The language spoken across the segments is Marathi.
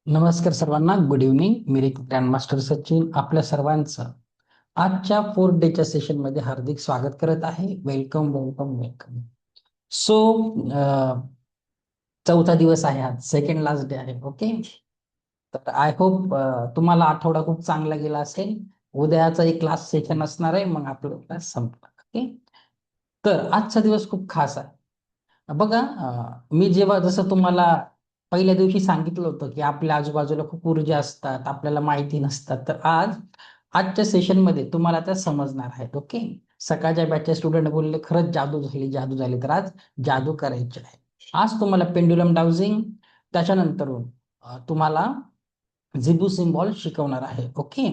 नमस्कार सर्वांना, गुड इव्हनिंग. मी ग्रँड मास्टर सचिन आपल्या सर्वांचं आजच्या 4 डेच्या सेशनमध्ये हार्दिक स्वागत करत आहे. Welcome welcome welcome. सो चौथा दिवस आहे, आज सेकंड लास्ट डे आहे. ओके, तर आय होप तुम्हाला आठवडा खूप चांगला गेला असेल. उद्याचा एक क्लास सेशन असणार आहे, मग आपला क्लास संपला. ओके, तर आजचा दिवस खूप खास आहे. बघा, मी जेव्हा जसं तुम्हाला पहिल्या दिवशी सांगितलं होतं की आपल्या आजूबाजूला खूप ऊर्जा असतात, आपल्याला माहिती नसतात, तर आजच्या सेशनमध्ये तुम्हाला त्या समजणार आहेत. ओके, सकाळच्या बॅचचे स्टुडंट बोलले खरंच जादू झाली जादू झाली, तर आज जादू करायची आहे. आज तुम्हाला पेंड्युलम डाउजिंग, त्याच्यानंतर तुम्हाला झिबू सिम्बॉल शिकवणार आहे. ओके,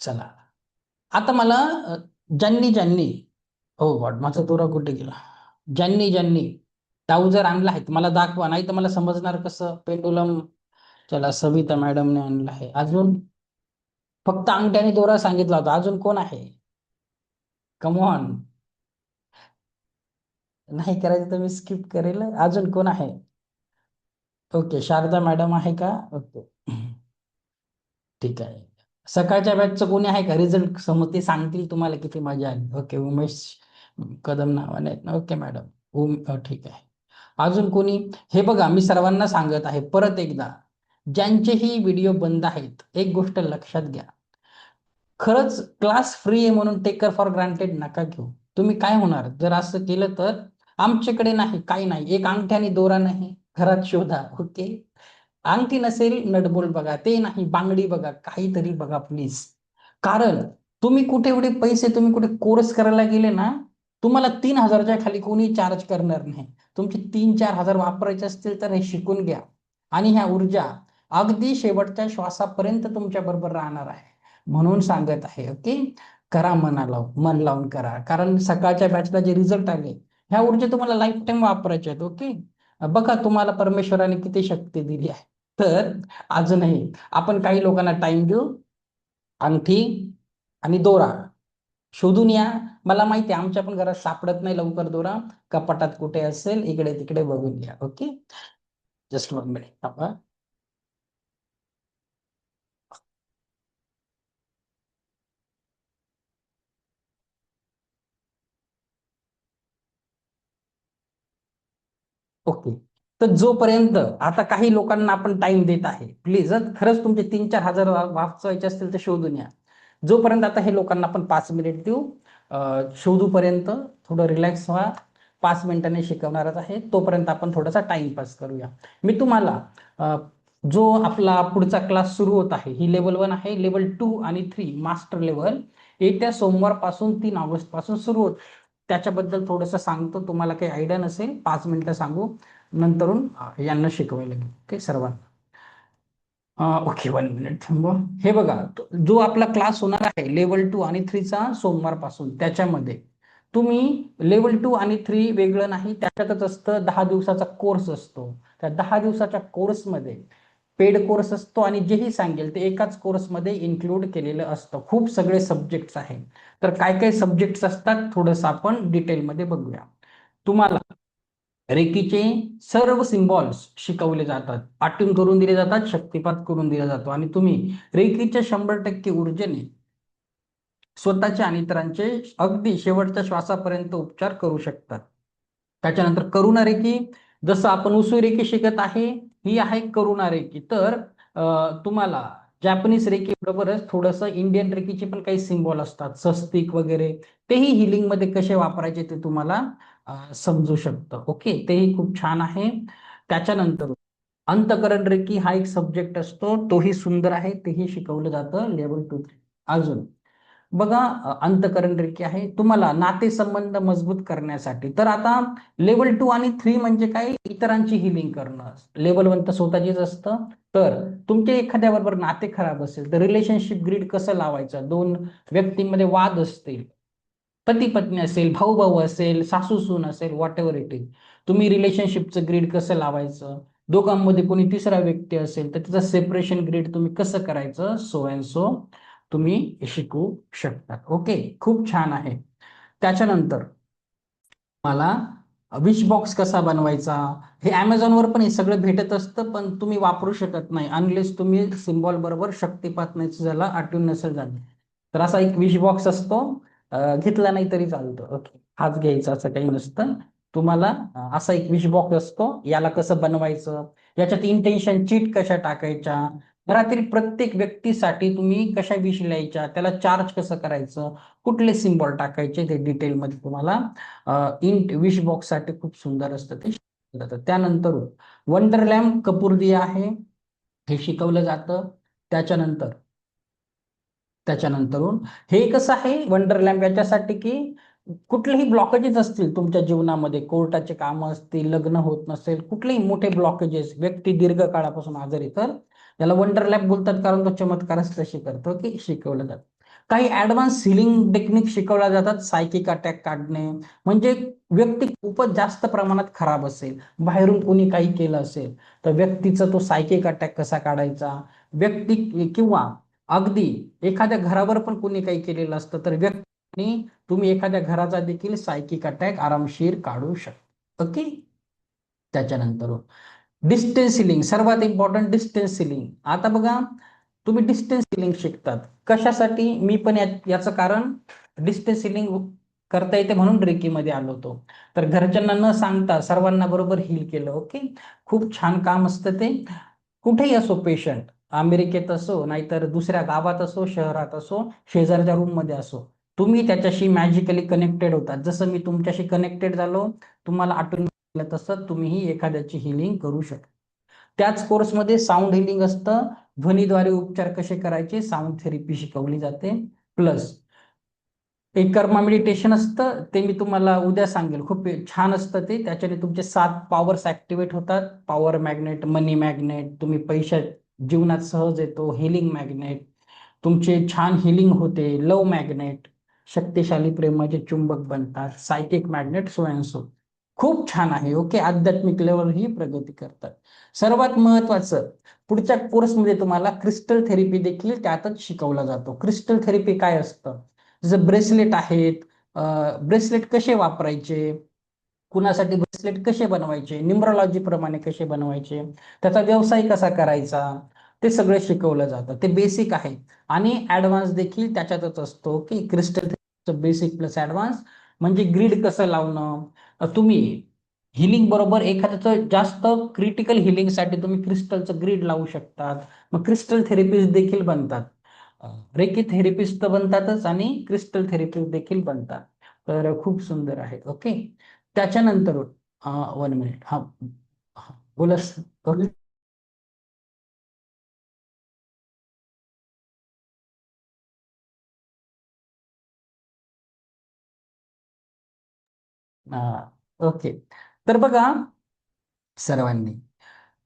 चला आता मला ज्यांनी ज्यांनी हो गॉड, माझा दोरा कुठे गेला? ज्यांनी ज्यांनी डाऊजर आणला आहे मला दाखवा, नाही तर मला समजणार कसं पेंडुलम. चला, सविता मॅडमने आणला आहे. अजून फक्त अंगठ्याने दोरा सांगितला होता. अजून कोण आहे? कमॉन. नाही करायचं तर मी स्किप करेल. अजून कोण आहे? ओके, शारदा मॅडम आहे का? ओके, ठीक आहे. सकाळच्या बॅचचं कोणी आहे का? रिझल्ट समज ते सांगतील तुम्हाला किती मजा आली. ओके, उमेश कदम नावाने आहेत ना? ओके मॅडम, ठीक आहे. अजून कोणी? हे बघा, मी सर्वांना सांगत आहे परत एकदा, ज्यांचेही व्हिडिओ बंद आहेत, एक गोष्ट लक्षात घ्या. खरंच क्लास फ्री आहे म्हणून टेकर फॉर ग्रांटेड नका घेऊ. तुम्ही काय होणार जर असं केलं तर? आमच्याकडे नाही, काही नाही, एक अंगठ्याने दोरा नाही, घरात शोधा. ओके, अंगठी नसेल, नटबोल्ट बघा, ते नाही, बांगडी बघा, काहीतरी बघा प्लीज. कारण तुम्ही कुठे एवढे पैसे, तुम्ही कुठे कोर्स करायला गेले ना, तुम्हाला 3,000च्या खाली कोणी चार्ज करणार नाही. तुमचे 3-4 हजार वापरायचे असतील तर हे शिकून घ्या, आणि ह्या ऊर्जा अगदी शेवटच्या श्वासापर्यंत तुमच्या बरोबर राहणार आहे. म्हणून सांगत आहे. ओके, करा, मन लावून करा, कारण सकाळच्या बॅचला जे रिझल्ट आले, ह्या ऊर्जा तुम्हाला लाईफ टाईम वापरायचे आहेत. ओके, बघा तुम्हाला परमेश्वराने किती शक्ती दिली आहे. तर अजूनही आपण काही लोकांना टाइम देऊ. अंगठी आणि दोरा शोधून या. मला माहिती आहे आमच्या पण घरात सापडत नाही लवकर दोरा, कपाटात कुठे असेल, इकडे तिकडे बघून घ्या. Okay, just 1 minute. ओके, तर जोपर्यंत आता काही लोकांना आपण टाइम देत आहे, प्लीज खरंच तुमचे 3-4 हजार वाचवायचे असतील तर शोधून या. जोपर्यंत आता हे लोकांना आपण 5 मिनिट देऊ, शोधूपर्यंत थोडं रिलॅक्स व्हा. 5 मिनिटांनी शिकवणारच आहे, तोपर्यंत आपण थोडासा टाइमपास करूया. मी तुम्हाला जो आपला पुढचा क्लास सुरू होत आहे, ही लेवल 1 आहे. लेवल 2 आणि 3 मास्टर लेवल येत्या सोमवारपासून 3 ऑगस्ट पासून सुरू होत. त्याच्याबद्दल थोडंसं सांगतो, तुम्हाला काही आयडिया नसेल, 5 मिनिटं सांगू, नंतरून यांना शिकवायला लागेल. ओके सर्वांना. ओके, 1 मिनिट थांबवा. हे बघा, जो आपला क्लास होणार आहे लेवल 2 आणि 3चा सोमवारपासून, त्याच्यामध्ये तुम्ही लेवल 2 आणि 3 वेगळं नाही, त्याच्यातच असतं. 10 दिवसाचा कोर्स असतो. त्या 10 दिवसाच्या कोर्समध्ये पेड कोर्स असतो, आणि जेही सांगेल ते एकाच कोर्समध्ये इन्क्लूड केलेलं असतं. खूप सगळे सब्जेक्ट्स आहेत. तर काय काय सब्जेक्ट्स असतात थोडंसं आपण डिटेलमध्ये बघूया. तुम्हाला रेकीचे सर्व सिम्बॉल्स शिकवले जातात, पाठून करून दिले जातात, शक्तिपात करून दिला जातो, आणि तुम्ही रेकीच्या 100% ऊर्जेने स्वतःचे आणि इतरांचे अगदी शेवटच्या श्वासापर्यंत उपचार करू शकतात. त्याच्यानंतर करुणा रेकी, जसं आपण उसू रेकी शिकत आहे, ही आहे करुणा रेकी. तर तुम्हाला जॅपनीज रेकी बरोबरच थोडंसं इंडियन रेकीचे पण काही सिम्बॉल असतात, स्वस्तिक वगैरे, तेही हिलिंग मध्ये कसे वापरायचे ते तुम्हाला समजू शकतं. ओके, तेही खूप छान आहे. त्याच्यानंतर अंतकरण रेकी हा एक सब्जेक्ट असतो, तोही सुंदर आहे, तेही शिकवलं जातं लेवल 2. अजून बघा, अंतकरण रेखी आहे तुम्हाला नातेसंबंध मजबूत करण्यासाठी. तर आता लेवल 2 आणि 3 म्हणजे काय? इतरांची हिलिंग करणं. लेवल 1 तर स्वतःचीच असतं. तर तुमचे एखाद्याबरोबर नाते खराब असेल तर रिलेशनशिप ग्रीड कसं लावायचं? दोन व्यक्तींमध्ये वाद असतील, पती पत्नी असेल, भाऊ भाऊ असेल, सासू सून असेल, व्हॉट एव्हर इट इज, तुम्ही रिलेशनशिपचं ग्रीड कसं लावायचं? दोघांमध्ये कोणी तिसरा व्यक्ती असेल तर त्याचं सेपरेशन ग्रीड तुम्ही कसं करायचं, सो अँड सो तुम्ही शिकू शकता. ओके, खूप छान आहे. त्याच्यानंतर मला विश बॉक्स कसा बनवायचा, हे वर पण हे सगळं भेटत असतं, पण तुम्ही वापरू शकत नाही अनलेस तुम्ही सिम्बॉल बरोबर शक्तिपात नाही झाला आठवून नसेल झालं. तर असा एक विश बॉक्स असतो, घेतला नाही तरी चालतं. ओके, हाच घ्यायचा असं काही नसतं तुम्हाला. असा एक विश बॉक्स असतो, याला कसं बनवायचं, याच्यात इंटेन्शन चीट कशा टाकायच्या, घरातील प्रत्येक व्यक्तीसाठी तुम्ही कशा विश लिहायच्या, त्याला चार्ज कसं करायचं, कुठले सिम्बॉल टाकायचे, ते डिटेलमध्ये तुम्हाला इन विश बॉक्स साठी खूप सुंदर असतं ते शिकवलं जातं. त्यानंतर वंडर लॅम्प कपूरदिया आहे, हे शिकवलं जातं. त्याच्यानंतर त्याच्यानंतरून हे कसं आहे वंडर लॅम्प, याच्यासाठी की कुठलेही ब्लॉकेजेस असतील तुमच्या जीवनामध्ये, कोर्टाचे काम असतील, लग्न होत नसेल, कुठलेही मोठे ब्लॉकेजेस, व्यक्ती दीर्घ काळापासून आजारी, तर याला वंडर लॅम्प बोलतात, कारण तो चमत्कारच तशी करतो की शिकवलं जातं. काही ऍडव्हान्स हिलिंग टेक्निक शिकवल्या जातात, सायकिक अटॅक काढणे, म्हणजे व्यक्ती खूपच जास्त प्रमाणात खराब असेल, बाहेरून कोणी काही केलं असेल, तर व्यक्तीचा तो सायकिक अटॅक कसा काढायचा, व्यक्ती किंवा अगदी एखाद्या घरावर पण कोणी काही केलेलं असतं, तर व्यक्ती तुम्ही एखाद्या घराचा देखील सायकिक अटॅक आरामशीर काढू शकता. ओके. त्याच्यानंतर डिस्टन्स सिलिंग, सर्वात इम्पॉर्टंट डिस्टन्स सिलिंग. आता बघा, तुम्ही डिस्टन्स सिलिंग शिकतात कशासाठी, मी पण याचं कारण डिस्टन्स सिलिंग करता येते म्हणून रेकीमध्ये आलो होतो. तर घरच्यांना न सांगता सर्वांना बरोबर हील केलं. ओके, खूप छान काम असतं ते. कुठेही असो पेशंट, अमेरिकेत असो, नाहीतर दुसऱ्या गावात असो, शहरात असो, शेजारच्या रूम मध्ये असो, तुम्ही त्याच्याशी मॅजिकली कनेक्टेड होतात. जसं मी तुमच्याशी कनेक्टेड झालो, तुम्हाला आठवण तसं तुम्हीही एखाद्याची हिलिंग करू शकता. त्याच कोर्समध्ये साऊंड हिलिंग असतं, ध्वनीद्वारे उपचार कसे करायचे, साऊंड थेरपी शिकवली जाते. प्लस एक कर्मा मेडिटेशन असतं, ते मी तुम्हाला उद्या सांगेल, खूप छान असतं ते. त्याच्याने तुमचे 7 पॉवर्स ऍक्टिव्हेट होतात. पॉवर मॅग्नेट, मनी मॅग्नेट, तुम्ही पैशात जीवनात सहज येतो, हिलिंग मॅग्नेट, तुमचे छान हिलिंग होते, लव मॅग्नेट, शक्तिशाली प्रेमाचे चुंबक बनतात, psychic magnet, so and so. खूप छान आहे. ओके, आध्यात्मिक लेवलवर ही प्रगती करतात. सर्वात महत्वाचं, पुढच्या कोर्समध्ये तुम्हाला क्रिस्टल थेरपी देखील त्यातच शिकवला जातो. क्रिस्टल थेरपी काय असतं, जसं ब्रेसलेट आहेत, ब्रेसलेट कसे वापरायचे, कुणासाठी ब्रेसलेट कसे बनवायचे, न्यूमरोलॉजी प्रमाणे कसे बनवायचे, त्याचा व्यवसाय कसा करायचा, ते सगळं शिकवलं जातं. ते बेसिक आहे आणि ऍडव्हान्स देखील त्याच्यातच असतो की क्रिस्टल बेसिक प्लस ऍडव्हान्स. म्हणजे ग्रीड कसं लावणं, तुम्ही हिलिंग बरोबर एखाद्याचं जास्त क्रिटिकल हिलिंगसाठी तुम्ही क्रिस्टलचं ग्रीड लावू शकतात. मग क्रिस्टल थेरपीज देखील बनतात, रेकी थेरपिस्ट तर बनतातच आणि क्रिस्टल थेरपिस्ट देखील बनतात. तर खूप सुंदर आहे. ओके. त्याच्यानंतर 1 मिनिट, हा हा, बोला सर. ओके. ओके. तर बघा सर्वांनी,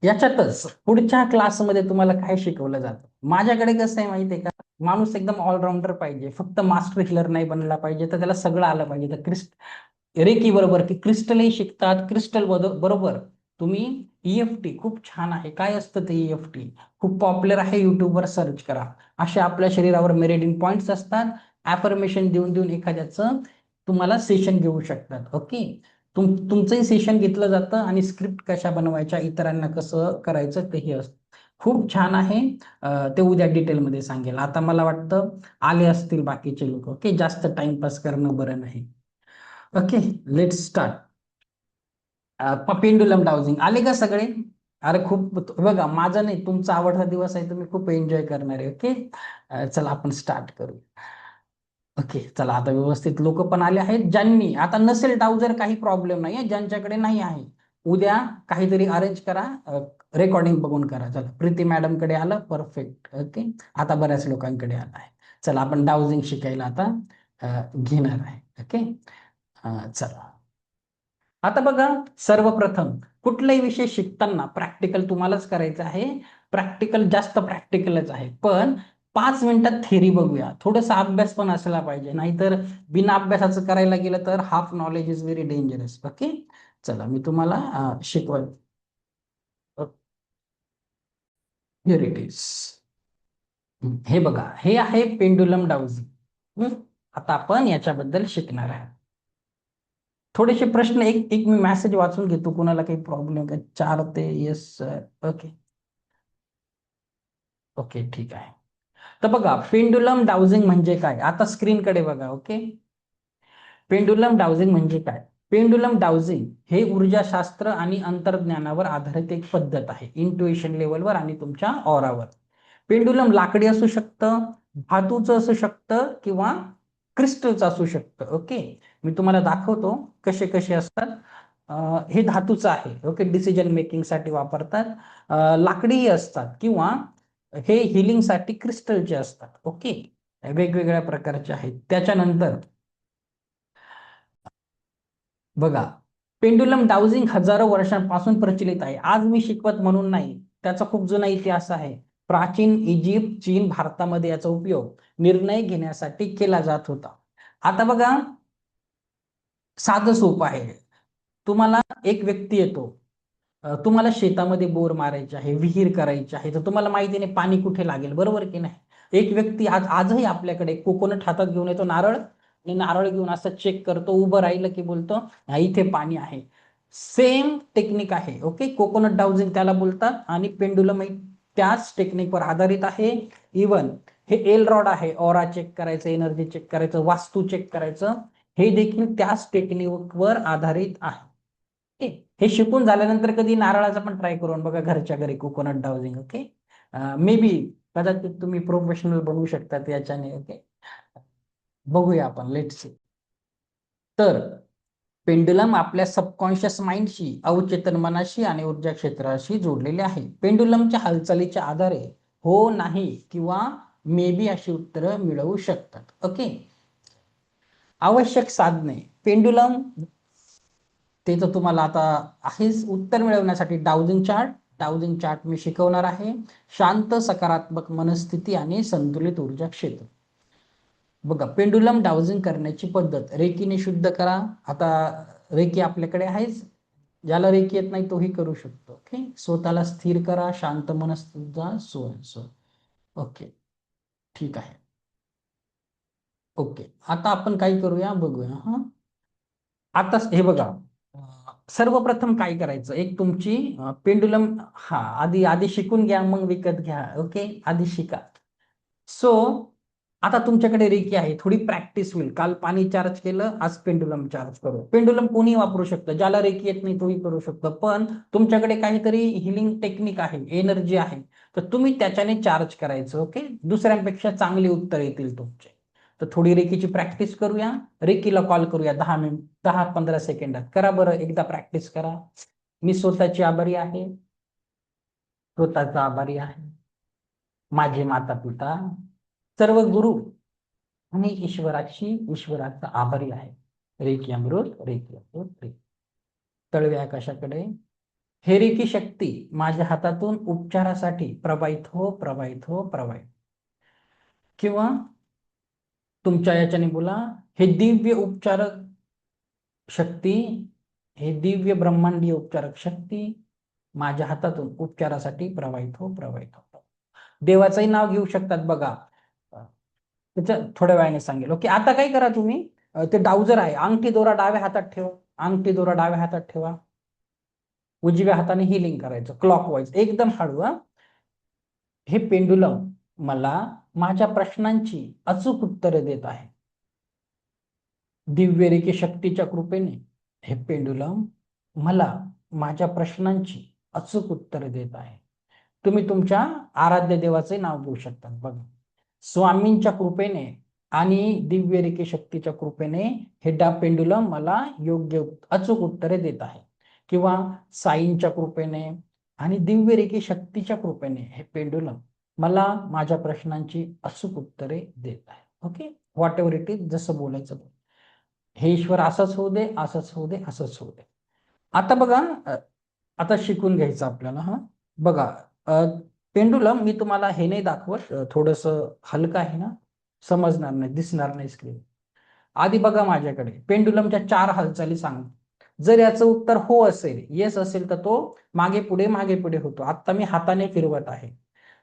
याच्यातच पुढच्या क्लासमध्ये तुम्हाला काय शिकवलं जातं. माझ्याकडे कसं आहे माहिती आहे का, माणूस एकदम ऑलराऊंडर पाहिजे, फक्त मास्टर हिलर नाही बनला पाहिजे, तर त्याला सगळं आलं पाहिजे. तर रेकी बरोबर की क्रिस्टलही शिकतात, क्रिस्टल बरोबर तुम्ही ईएफटी, खूप छान आहे. काय असतं ते ईएफटी, खूप पॉप्युलर आहे, युट्यूबवर सर्च करा. असे आपल्या शरीरावर मेरेडिन पॉइंट्स असतात, ऍफर्मेशन देऊन देऊन एखाद्याचं तुम्हाला सेशन घेऊ शकतात. ओके. तुमचंही सेशन घेतलं जातं आणि स्क्रिप्ट कशा बनवायच्या, इतरांना कसं करायचं तेही असतं. खूप छान आहे. ते उद्या डिटेलमध्ये सांगेल. आता मला वाटतं आले असतील बाकीचे लोक. ओके, जास्त टाइमपास करणं बरं नाही. Okay, let start. Pendulum dowsing आले का सगळे? अरे खूप, बघा माझा नाही तुमचा आवडता दिवस आहे, तुम्ही खूप एन्जॉय करणार आहे. ओके. चला आपण स्टार्ट करू. ओके, चला आता व्यवस्थित लोक पण आले आहेत. ज्यांनी आता नसेल डाउजर काही प्रॉब्लेम नाही आहे, ज्यांच्याकडे नाही आहे उद्या काहीतरी अरेंज करा, रेकॉर्डिंग बघून करा. चला, प्रीती मॅडम कडे आलं, परफेक्ट. ओके, आता बऱ्याच लोकांकडे आलं आहे. चला आपण डाउजिंग शिकायला आता घेणार आहे. ओके. चला, आता बघा, सर्वप्रथम कुठलाही विषय शिकताना प्रॅक्टिकल तुम्हालाच करायचं आहे. प्रॅक्टिकल जास्त प्रॅक्टिकलच आहे, पण 5 मिनिटात थेरी बघूया. थोडासा अभ्यास पण असला पाहिजे, नाहीतर बिना अभ्यासाचं करायला गेलं तर half knowledge is very dangerous. Okay. चला मी तुम्हाला शिकवेल. Here it is. हे बघा, हे आहे पेंडुलम डाउजिंग. आता आपण याच्याबद्दल शिकणार आहे. थोडेसे प्रश्न एक एक मी मेसेज वाचून घेतो, कुणाला काही प्रॉब्लेम का? 4 ते येस सर. ओके. ओके, ठीक आहे. तर बघा, पेंडुलम डाउजिंग म्हणजे काय, आता स्क्रीनकडे बघा. ओके, पेंडुलम डाउजिंग म्हणजे काय? पेंडुलम डाउजिंग हे ऊर्जाशास्त्र आणि अंतर्ज्ञानावर आधारित एक पद्धत आहे, इंट्युएशन लेवलवर आणि तुमच्या ऑरावर. पेंडुलम लाकडी असू शकतं, धातूचं असू शकतं किंवा क्रिस्टलचं असू शकतं. ओके, मी तुम्हाला दाखवतो कसे कसे असतात. हे धातूचं आहे. ओके, डिसिजन मेकिंग साठी वापरतात. लाकडीही असतात किंवा हे हिलिंगसाठी क्रिस्टलचे असतात. ओके, वेगवेगळ्या प्रकारचे आहेत. त्याच्यानंतर बघा, पेंडुलम डाउजिंग हजारो वर्षांपासून प्रचलित आहे. आज मी शिकवत म्हणून नाही, त्याचा खूप जुना इतिहास आहे. प्राचीन इजिप्त, चीन, भारतामध्ये याचा उपयोग निर्णय घेण्यासाठी केला जात होता. आता बघा, साधं सोपं आहे. तुम्हाला एक व्यक्ती येतो, तुम्हाला शेतामध्ये बोर मारायचे आहे, विहीर करायची आहे, तर तुम्हाला माहिती नाही पाणी कुठे लागेल, बरोबर की नाही? एक व्यक्ती आजही आपल्याकडे कोकोनट हातात घेऊन येतो, नारळ, आणि नारळ घेऊन असं चेक करतो, उभं राहिलं की बोलतो "हा, इथे पाणी आहे." सेम टेक्निक आहे. ओके, कोकोनट डाउजिंग त्याला बोलतात आणि पेंडुलम त्याच टेक्निकवर आधारित आहे. इवन हे एल रॉड आहे, ऑरा चेक करायचं, एनर्जी चेक करायचं, वास्तू चेक करायचं, हे देखील त्याच टेक्निकवर आधारित आहे. ओके, हे शिकून झाल्यानंतर कधी नारळाचा पण ट्राय करून बघा घरच्या घरी, coconut dowsing. Okay, may be कदाचित तुम्ही प्रोफेशनल बनवू शकतात याच्याने. ओके, बघूया आपण, लेट सी. तर पेंडुलम आपल्या सबकॉन्शियस माइंडशी, अवचेतन मनाशी आणि ऊर्जा क्षेत्राशी जोडलेले आहे. पेंडुलमच्या हालचालीच्या आधारे हो, नाही किंवा मे बी अशी उत्तरं मिळवू शकतात. ओके, आवश्यक साधने. पेंडुलम ते तर तुम्हाला आता आहेच. उत्तर मिळवण्यासाठी डाउजिंग चार्ट मी शिकवणार आहे. शांत सकारात्मक मनस्थिती आणि संतुलित ऊर्जा क्षेत्र. बघा, पेंडुलम डाउजिंग करण्याची पद्धत. रेकीने शुद्ध करा. आता रेकी आपल्याकडे आहेच, ज्याला रेकी येत नाही तोही करू शकतो. ओके, स्वतःला स्थिर करा, शांत मनस्थितीचा सो. ओके, ठीक आहे. ओके, आता आपण काय करूया बघूया. हा, आता हे बघा, सर्वप्रथम काय करायचं, एक तुमची पेंडुलम, हा, आधी आधी शिकून घ्या, मग विकत घ्या. ओके, आधी शिका. सो आता तुमच्याकडे रेकी आहे, थोडी प्रॅक्टिस होईल. काल पाणी चार्ज केलं, आज पेंडुलम चार्ज करू. पेंडुलम कोणी वापरू शकतं, ज्याला रेकी येत नाही तोही करू शकतो. पण तुमच्याकडे काहीतरी हिलिंग टेक्निक आहे, एनर्जी आहे, तर तुम्ही त्याच्याने चार्ज करायचं. ओके, दुसऱ्यांपेक्षा चांगली उत्तर येतील तुमचे. तर थोडी रेकीची प्रॅक्टिस करूया. रेकीला कॉल करूया 10 मिनिट, 10-15 सेकंदात. करा बरं, एकदा प्रॅक्टिस करा. मी स्वतःची आभारी आहे, स्वतःचा आभारी आहे, माझे माता पिता, सर्व गुरु आणि ईश्वराचा आभारी आहे. रेकी अमृत, रेकी अमृत, रेकी. तळव्या आकाशाकडे. हे रेकी शक्ती माझ्या हातातून उपचारासाठी प्रवाहित हो, प्रवाहित हो, प्रवाहित. किंवा तुमच्या याच्याने बोला, हे दिव्य उपचारक शक्ती, हे दिव्य ब्रह्मांडीय उपचारक शक्ती माझ्या हातातून उपचारासाठी प्रवाहित हो, प्रवाहित हो. देवाचंही नाव घेऊ शकतात बघा, त्याच्या थोड्या वेळाने सांगेल. ओके, आता काय करा तुम्ही, ते डाउजर आहे, अंगठी दोरा डाव्या हातात ठेवा, अंगठी दोरा डाव्या हातात ठेवा, उजव्या हाताने हिलिंग करायचं क्लॉकवाईज, एकदम हळू. हे पेंडुलम मला माझ्या प्रश्नांची अचूक उत्तरे देत आहे. दिव्य रेखी शक्तीच्या कृपेने हे पेंडुलम मला माझ्या प्रश्नांची अचूक उत्तरे देत आहे. तुम्ही तुमच्या आराध्य देवाचे नाव घेऊ शकता. बघा, स्वामींच्या कृपेने आणि दिव्य रेखी शक्तीच्या कृपेने हे पेंडुलम मला योग्य अचूक उत्तरे देत आहे. किंवा साईंच्या कृपेने आणि दिव्य रेखी शक्तीच्या कृपेने हे पेंडुलम मला माझ्या प्रश्नांची अचूक उत्तरे देत आहे. Okay, what ever it is, जसं बोलायचं. हे ईश्वर असंच होऊ दे, असंच होऊ दे, असंच होऊ दे. आता बघा, आता शिकून घ्यायचं आपल्याला. हा बघा, पेंडुलम मी तुम्हाला हे नाही दाखवत, थोडस हलकं आहे ना, समजणार नाही, दिसणार नाही स्क्रीन. आधी बघा, माझ्याकडे पेंडुलमच्या 4 हालचाली सांग. जर याचं उत्तर हो असेल, येस असेल, तर तो मागे पुढे होतो. आता मी हाताने फिरवत आहे.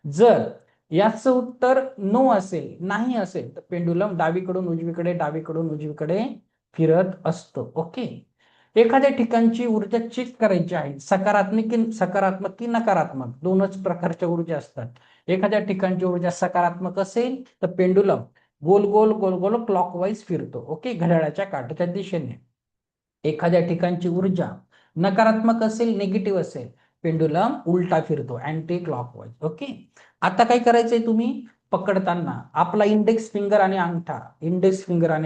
जर याचं उत्तर नो असेल, नाही असेल, तर पेंडुलम डावीकडून उजवीकडे, डावीकडून उजवीकडे फिरत असतो. ओके, एखाद्या ठिकाणची ऊर्जा चेक करायची आहे, सकारात्मक की नकारात्मक, दोनच प्रकारच्या ऊर्जा असतात. एखाद्या ठिकाणची ऊर्जा सकारात्मक असेल तर पेंडुलम गोल गोल गोल गोल क्लॉकवाईज फिरतो, ओके, घड्याळाच्या काट्याच्या दिशेने. एखाद्या ठिकाणची ऊर्जा नकारात्मक असेल, निगेटिव्ह असेल, पेंडुलम उलटा फिरतो, अँटी क्लॉकवाईज, ओके. आता काय करायचंय, तुम्ही पकडताना आपला इंडेक्स फिंगर आणि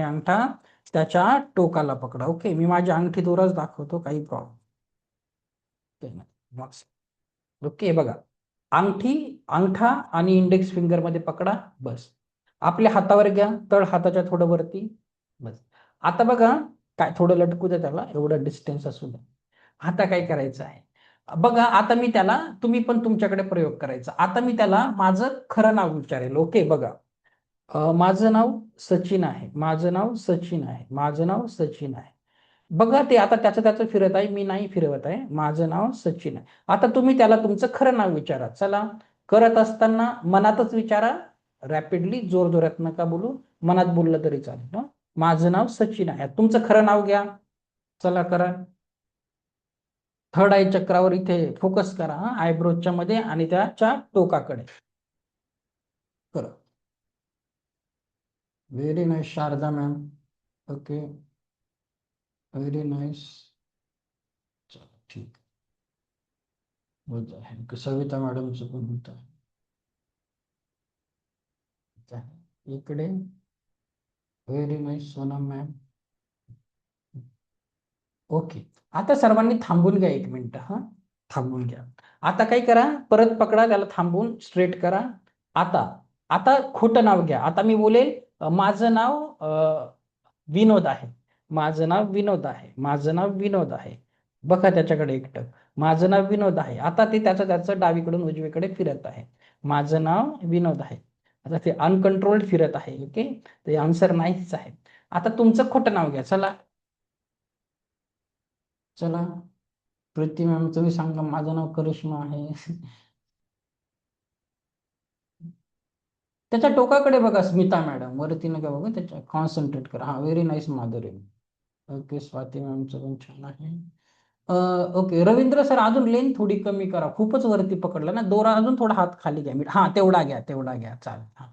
अंगठा त्याच्या टोकाला पकडा, ओके. मी माझ्या अंगठी दोरच दाखवतो, काही प्रॉब्लेम नाही. ओके, बघा, अंगठा आणि इंडेक्स फिंगर मध्ये पकडा, बस. आपल्या हातावर घ्या, तळ हाताच्या थोडं वरती, बस. आता बघा, काय थोडं लटकू द्या त्याला, एवढं डिस्टन्स असू द्या. आता काय करायचं आहे बघा, आता मी त्याला, तुम्ही पण तुमच्याकडे प्रयोग करायचा. आता मी त्याला माझं खरं नाव विचारेल, ओके. बघा, माझं नाव सचिन आहे, माझं नाव सचिन आहे, माझं नाव सचिन आहे. बघा, ते आता त्याचं त्याचं फिरत आहे, मी नाही फिरवत आहे, माझं नाव सचिन आहे. आता तुम्ही त्याला तुमचं खरं नाव विचारा. चला, करत असताना मनातच विचारा, रॅपिडली, जोर जोरात नका बोलू, मनात बोललं तरी चालेल. माझं नाव सचिन आहे, तुमचं खरं नाव घ्या. चला, करा. थर्ड आय चक्रावर इथे फोकस करा, आयब्रोजच्या मध्ये आणि त्याच्या टोकाकडे. करा. Very nice Sharda ma'am, okay, very nice. ठीक होत आहे. सविता मॅडमचं पण होत आहे इकडे. Very nice Sonam ma'am, okay. आता सर्वांनी थांबून घ्या, 1 मिनिट, हा, थांबून घ्या. आता काय करा, परत पकडा त्याला, थांबून स्ट्रेट करा. आता आता खोटं नाव घ्या. आता मी बोलेल, माझं नाव विनोद आहे, माझं नाव विनोद आहे, माझं नाव विनोद आहे. बघा त्याच्याकडे एकटक, माझं नाव विनोद आहे. आता ते त्याचं त्याचं डावीकडून उजवीकडे फिरत आहे, माझं नाव विनोद आहे. आता ते अनकंट्रोल्ड फिरत आहे, ओके. ते आन्सर नाहीच आहे. आता तुमचं खोटं नाव घ्या. चला चला, प्रीती मॅम तुम्ही सांगा, माझं नाव करिश्मा आहे. त्याच्या टोकाकडे बघा, स्मिता मॅडम, वरती नका बघा, त्याच्या कॉन्सन्ट्रेट करा. हा, very nice Madhuri, okay. Swati मॅमचं पण छान आहे. ओके, रवींद्र सर, अजून लेन थोडी कमी करा, खूपच वरती पकडलं ना, दोरा अजून थोडा हात खाली घ्या, हा, तेवढा घ्या, तेवढा घ्या, चालेल. हा,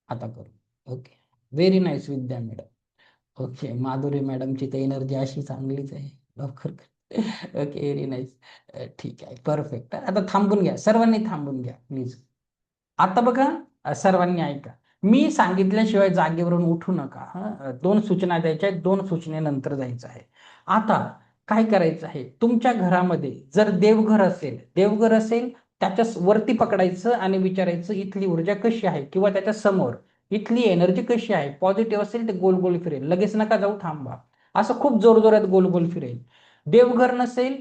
आता करू, ओके. व्हेरी नाईस विद्या मॅडम, ओके. माधुरी मॅडमची तर एनर्जी अशी चांगलीच आहे, लवकर. ओके, व्हेरी नाईस, ठीक आहे, परफेक्ट. आता थांबून घ्या, सर्वांनी थांबून घ्या प्लीज. आता बघा, सर्वांनी ऐका, मी सांगितल्याशिवाय जागेवरून उठू नका. 2 सूचना द्यायच्या आहेत, 2 सूचनेनंतर जायचं आहे. आता काय करायचं आहे, तुमच्या घरामध्ये जर देवघर असेल त्याच्या वरती पकडायचं आणि विचारायचं, इथली ऊर्जा कशी आहे, किंवा त्याच्या समोर इथली एनर्जी कशी आहे. पॉझिटिव्ह असेल ते गोल गोल फिरेल, लगेच नका जाऊ, थांबा. असं खूप जोरजोरात गोल गोल फिरेल. देवघर नसेल,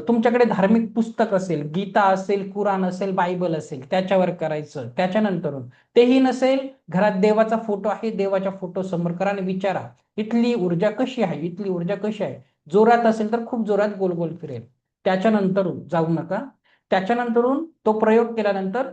तुमच्याकडे धार्मिक पुस्तक असेल, गीता असेल, कुराण असेल, बायबल असेल, त्याच्यावर करायचं. त्याच्यानंतर तेही नसेल, घरात देवाचा फोटो आहे, देवाच्या फोटो समोर करा आणि विचारा, इथली ऊर्जा कशी आहे, इथली ऊर्जा कशी आहे. जोरात असेल तर खूप जोरात गोल गोल फिरेल. त्याच्यानंतर जाऊ नका. त्याच्यानंतर तो प्रयोग केल्यानंतर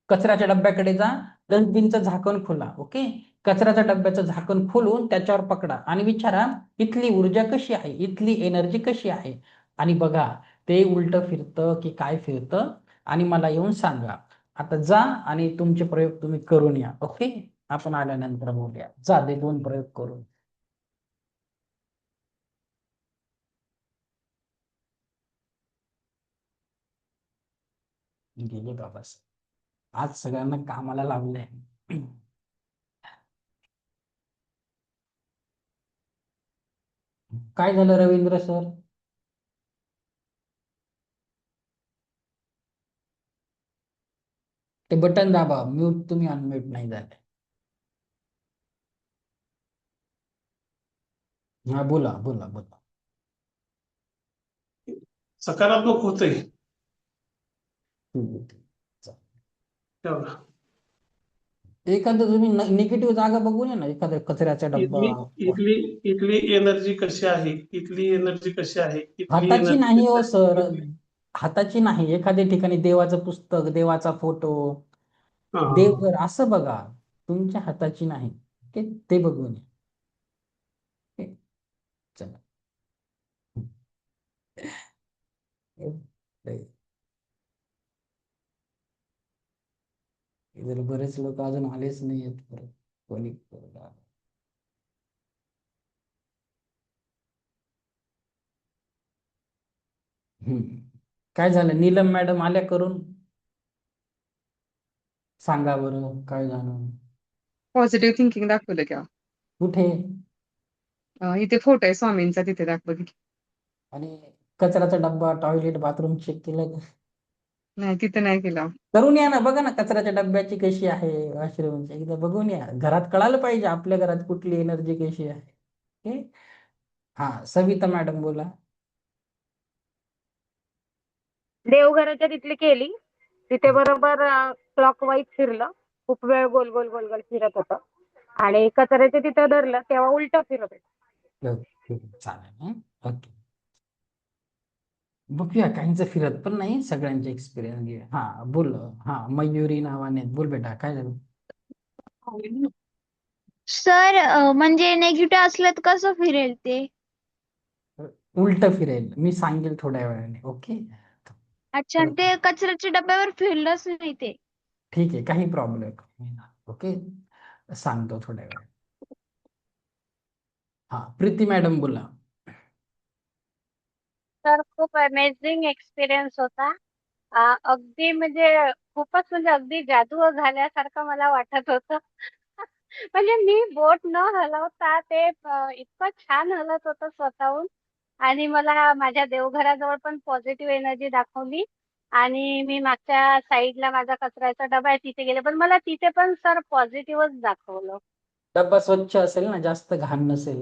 कचऱ्याच्या डब्याकडे जा, डस्टबिनचं झाकण खोला, ओके. कचऱ्याच्या डब्याचं झाकण खोलून त्याच्यावर पकडा आणि विचारा, इथली ऊर्जा कशी आहे, इथली एनर्जी कशी आहे. आणि बघा, ते उलट फिरतं की काय फिरतं, आणि मला येऊन सांगा. आता जा आणि तुमचे प्रयोग तुम्ही करून या, ओके. आपण आल्यानंतर बोलूया. जा, दे 2 प्रयोग करून. गेले बाबा, आज सगळ्यांना कामाला लावलंय. काय झालं रवींद्र सर? ते बटन दाबा, म्यूट तुम्ही अनम्यूट नाही झाले. हा, बोला बोला बोला. सकारात्मक होतंय. ठीक आहे, ठीक आहे. तेवढा. एखादं तुम्ही निगेटिव्ह जागा बघून या ना, एखाद्या कचऱ्याचा डब्बा. इथली इथली इथली एनर्जी कशी आहे, इथली एनर्जी कशी आहे, इथली हाताची एनर्जी नाही कशी हो आहे, सर, हाताची नाही, एखाद्या ठिकाणी देवाचं पुस्तक, देवाचा फोटो, हा. देवघर असं बघा, तुमच्या हाताची नाही. ते बघून या. ओके? चला. इधर बरेच लोक अजून आलेच नाही आहेत परत. कोणी हम्म. काय झालं, नीलम मॅडम आल्या करून? सांगा बरं काय झालं. पॉझिटिव्ह थिंकिंग दाखवलं का? कुठे? इथे फोटो आहे स्वामींचा, तिथे दाखवलं की. आणि कचऱ्याचा डब्बा, टॉयलेट, बाथरूम चेक केलं का? नाही, तिथे नाही केला. करून या ना, बघा ना कचऱ्याच्या डब्याची कशी आहे वॉशरूमची, एकदा बघून या. घरात कळालं पाहिजे आपल्या घरात कुठली एनर्जी कशी आहे. ओके. हा, सविता मॅडम बोला. देवघराच्या तिथली केली. तिथे बरोबर क्लॉकवाईज फिरलं. खूप वेळ गोल गोल गोल गोल फिरत होतं. आणि कचऱ्याच्या तिथं धरलं तेव्हा उलट फिरत होतं. ओके, चालेल. ओके, बघूया. काहींचं फिरत पण नाही, सगळ्यांचे एक्सपिरियन्स घेऊया. हा बोल. हा, मयुरी नावाने बोल बेटा, काय झालं? सर म्हणजे निगेटिव्ह असलं तर कसं फिरेल ते? उलट फिरेल, मी सांगेल थोड्या वेळाने. ओके. अच्छा, तर ते कचऱ्याच्या डब्यावर फिरलंच नाही ते. ठीक आहे, काही प्रॉब्लेम नाही. ओके, सांगतो थोड्या वेळ. हा, प्रीती मॅडम बोला. तर खूप अमेझिंग एक्सपिरियन्स होता. अगदी म्हणजे खूपच म्हणजे अगदी जादू झाल्यासारखं मला वाटत होतं. म्हणजे मी बोट न हलवता ते इतकं छान हलत होतं स्वतःहून. आणि मला माझ्या देवघराजवळ पण पॉझिटिव्ह एनर्जी दाखवली. आणि मी मागच्या साईडला माझा कचऱ्याचा डबा आहे तिथे गेले, पण मला तिथे पण सर पॉझिटिव्हच दाखवलं. डब्बा स्वच्छ असेल ना, जास्त घाण नसेल,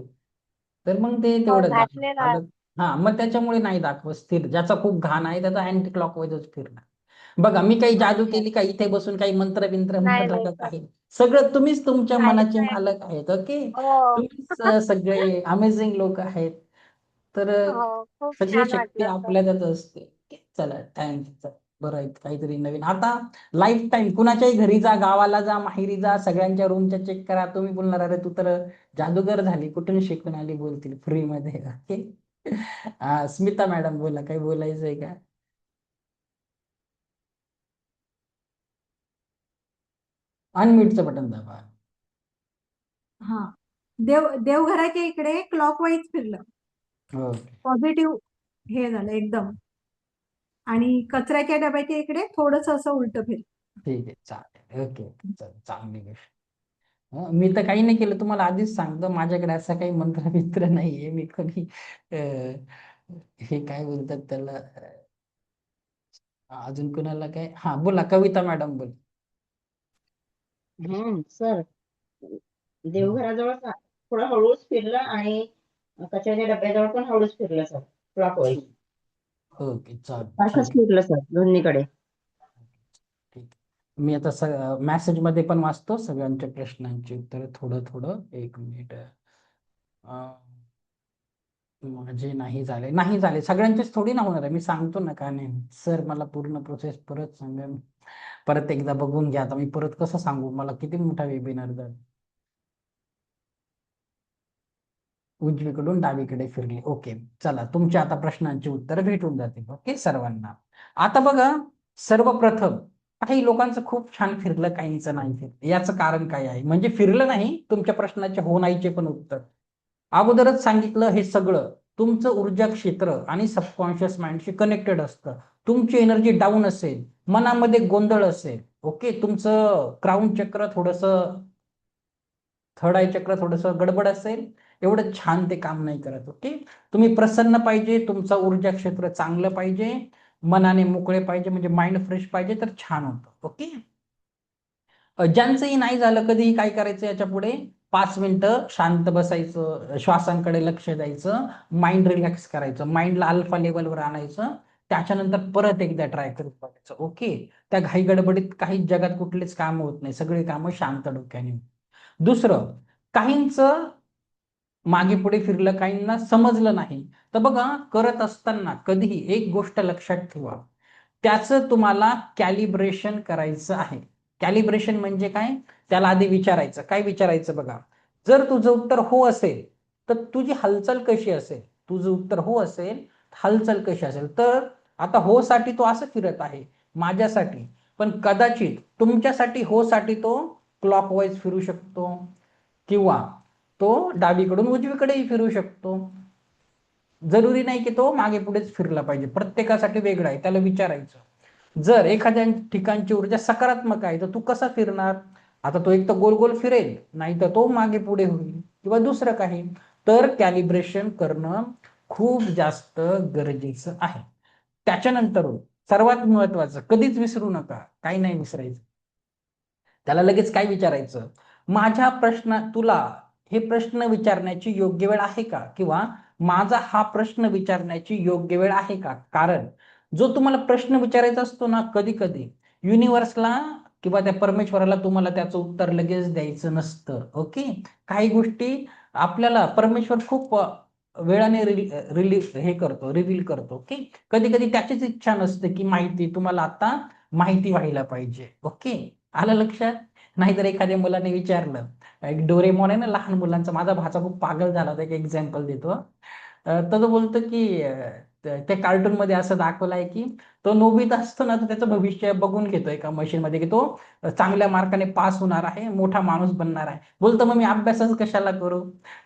तर मग ते हो, तेवढं घातलेला. आलं. हा, मग त्याच्यामुळे नाही दाखवत स्थिर. ज्याचा खूप घाण आहे त्याचा अँटी क्लॉकवाईजच फिरणार. बघा, मी काही जादू अच्छा. केली का? इथे बसून काही मंत्र बिंत्र नाही म्हणत नाही राहत सर. आहे? सगळं तुम्हीच तुमच्या काहीच मनाचे नाही. मालक आहेत. ओके, हो. तुम्हीच सगळे अमेझिंग लोक आहेत. तर हो, खूप सगळी छान शक्ती वाटलं सर. आपल्यातच असते. Okay, चला, थँक्स. बरं आहे, काहीतरी नवीन. आता लाईफ टाईम कुणाच्याही घरी जा, गावाला जा, माहेरी जा, सगळ्यांच्या रूमच्या चेक करा. तुम्ही बोलणार अरे तू तर जादूगर झाली, कुठून शिकून आली, बोलतील फ्री मध्ये. ओके. स्मिता मॅडम बोला, काही बोलायचंय का? अनम्यूटचं बटन दाबा. हा, देवघराच्या इकडे क्लॉकवाईज फिरलं. ओके, पॉझिटिव्ह हे झालं एकदम. आणि कचऱ्याच्या डब्याच्या इकडे थोडस असं उलट फिरलं. ठीक आहे, चालेल. ओके ओके, चांगली गोष्ट. मी तर काही नाही केलं, तुम्हाला आधीच सांगतो. माझ्याकडे असा काही मंत्र मित्र नाहीये. मी कोणी हे काय बोलतात त्याला, अजून कोणाला काय. हा बोला, कविता मॅडम बोल. सर, देवघराजवळ थोडं हळूच फिरलं आणि कचऱ्याच्या डब्याजवळ पण हळूच फिरलं सर. क्लॉकवाईज ओके, चालेल, सारखंच ठीक फिरलं सर दोन्हीकडे. ठीक. मी आता मेसेज मध्ये पण वाचतो सगळ्यांच्या प्रश्नांची उत्तर थोडं थोडं. एक मिनिट. माझे नाही झाले, नाही झाले सगळ्यांचेच थोडी ना होणार आहे. मी सांगतो ना का नाही सर, मला पूर्ण प्रोसेस परत सांगा. परत एकदा बघून घ्या. आता मी परत कसं सांगू, मला किती मोठा वेबिनार झाला. उजवीकडून डावीकडे फिरले. ओके, चला, तुमच्या आता प्रश्नांची उत्तर भेटून जातील. ओके सर्वांना. आता बघा, सर्वप्रथम काही लोकांचं खूप छान फिरलं, काहींचं नाही फिरलं. याचं कारण काय आहे? म्हणजे फिरलं नाही, तुमच्या प्रश्नाचे हो नाहीचे पण उत्तर. अगोदरच सांगितलं, हे सगळं तुमचं ऊर्जा क्षेत्र आणि सबकॉन्शियस माइंडशी कनेक्टेड असतं. तुमची एनर्जी डाऊन असेल, मनामध्ये गोंधळ असेल, ओके, तुमचं क्राऊन चक्र थोडस, थर्ड आय चक्र थोडस गडबड असेल, एवढं छान ते काम नाही करत. ओके, तुम्ही प्रसन्न पाहिजे, तुमचं ऊर्जा क्षेत्र चांगलं पाहिजे, मनाने मोकळे पाहिजे, म्हणजे माइंड फ्रेश पाहिजे, तर छान होतं. ओके. ज्यांचंही नाही झालं, कधीही काय करायचं, याच्या पुढे 5 मिनिटं शांत बसायचं, श्वासांकडे लक्ष द्यायचं, माइंड रिलॅक्स करायचं, माइंडला अल्फा लेवलवर आणायचं. त्याच्यानंतर परत एकदा ट्राय करत बघायचं. ओके, त्या घाई गडबडीत काही जगात कुठलेच काम होत नाही, सगळी कामं शांत डोक्याने. दुसरं, काहींचं मागे पुढे फिरलं, काहींना समजलं नाही, तर बघा, करत असताना कधीही एक गोष्ट लक्षात ठेवा, त्याचं तुम्हाला कॅलिब्रेशन करायचं आहे. कॅलिब्रेशन म्हणजे काय? त्याला आधी विचारायचं. काय विचारायचं बघा, जर तुझं उत्तर हो असेल तर तुझी हालचाल कशी असेल? तुझं उत्तर हो असेल, हालचाल कशी असेल? तर आता हो साठी तो असं फिरत आहे माझ्यासाठी, पण कदाचित तुमच्यासाठी हो साठी तो क्लॉकवाईज फिरू शकतो किंवा तो डावीकडून उजवीकडेही फिरू शकतो. जरुरी नाही की तो मागे पुढेच फिरला पाहिजे, प्रत्येकासाठी वेगळा आहे. त्याला विचारायचं, जर एखाद्या ठिकाणची ऊर्जा सकारात्मक आहे तर तू कसा फिरणार? आता तो एक तर गोल गोल फिरेल, नाही तर तो मागे पुढे होईल किंवा दुसरं काही. तर कॅलिब्रेशन करणं खूप जास्त गरजेचं आहे. त्याच्यानंतर सर्वात महत्वाचं, कधीच विसरू नका, काही नाही विसरायचं. त्याला लगेच काय विचारायचं, माझ्या तुला हे प्रश्न विचारण्याची योग्य वेळ आहे का, किंवा माझा हा प्रश्न विचारण्याची योग्य वेळ आहे का? कारण जो तुम्हाला प्रश्न विचारायचा असतो ना, कधी कधी युनिव्हर्सला किंवा त्या परमेश्वराला तुम्हाला त्याचं उत्तर लगेच द्यायचं नसतं. ओके, काही गोष्टी आपल्याला परमेश्वर खूप वेळाने रिव्हील करतो. ओके, कधी कधी त्याचीच इच्छा नसते की माहिती तुम्हाला आता माहिती व्हायला पाहिजे. ओके, आलं लक्षात? नाहीतर एखाद्या मुलाने विचारलं, एक डोरेमॉन आहे ना लहान मुलांचा, माझा भाचा खूप पागल झाला होता, एक एक्झाम्पल देतो. तर तो बोलतो की त्या कार्टून मध्ये असं दाखवलं आहे की तो नोबिता असतो ना, तो त्याचं भविष्य बघून घेतो एका मशीन मध्ये की तो चांगल्या मार्काने पास होणार आहे, मोठा माणूस बनणार आहे. बोलतो मग मी अभ्यासच कशाला करू?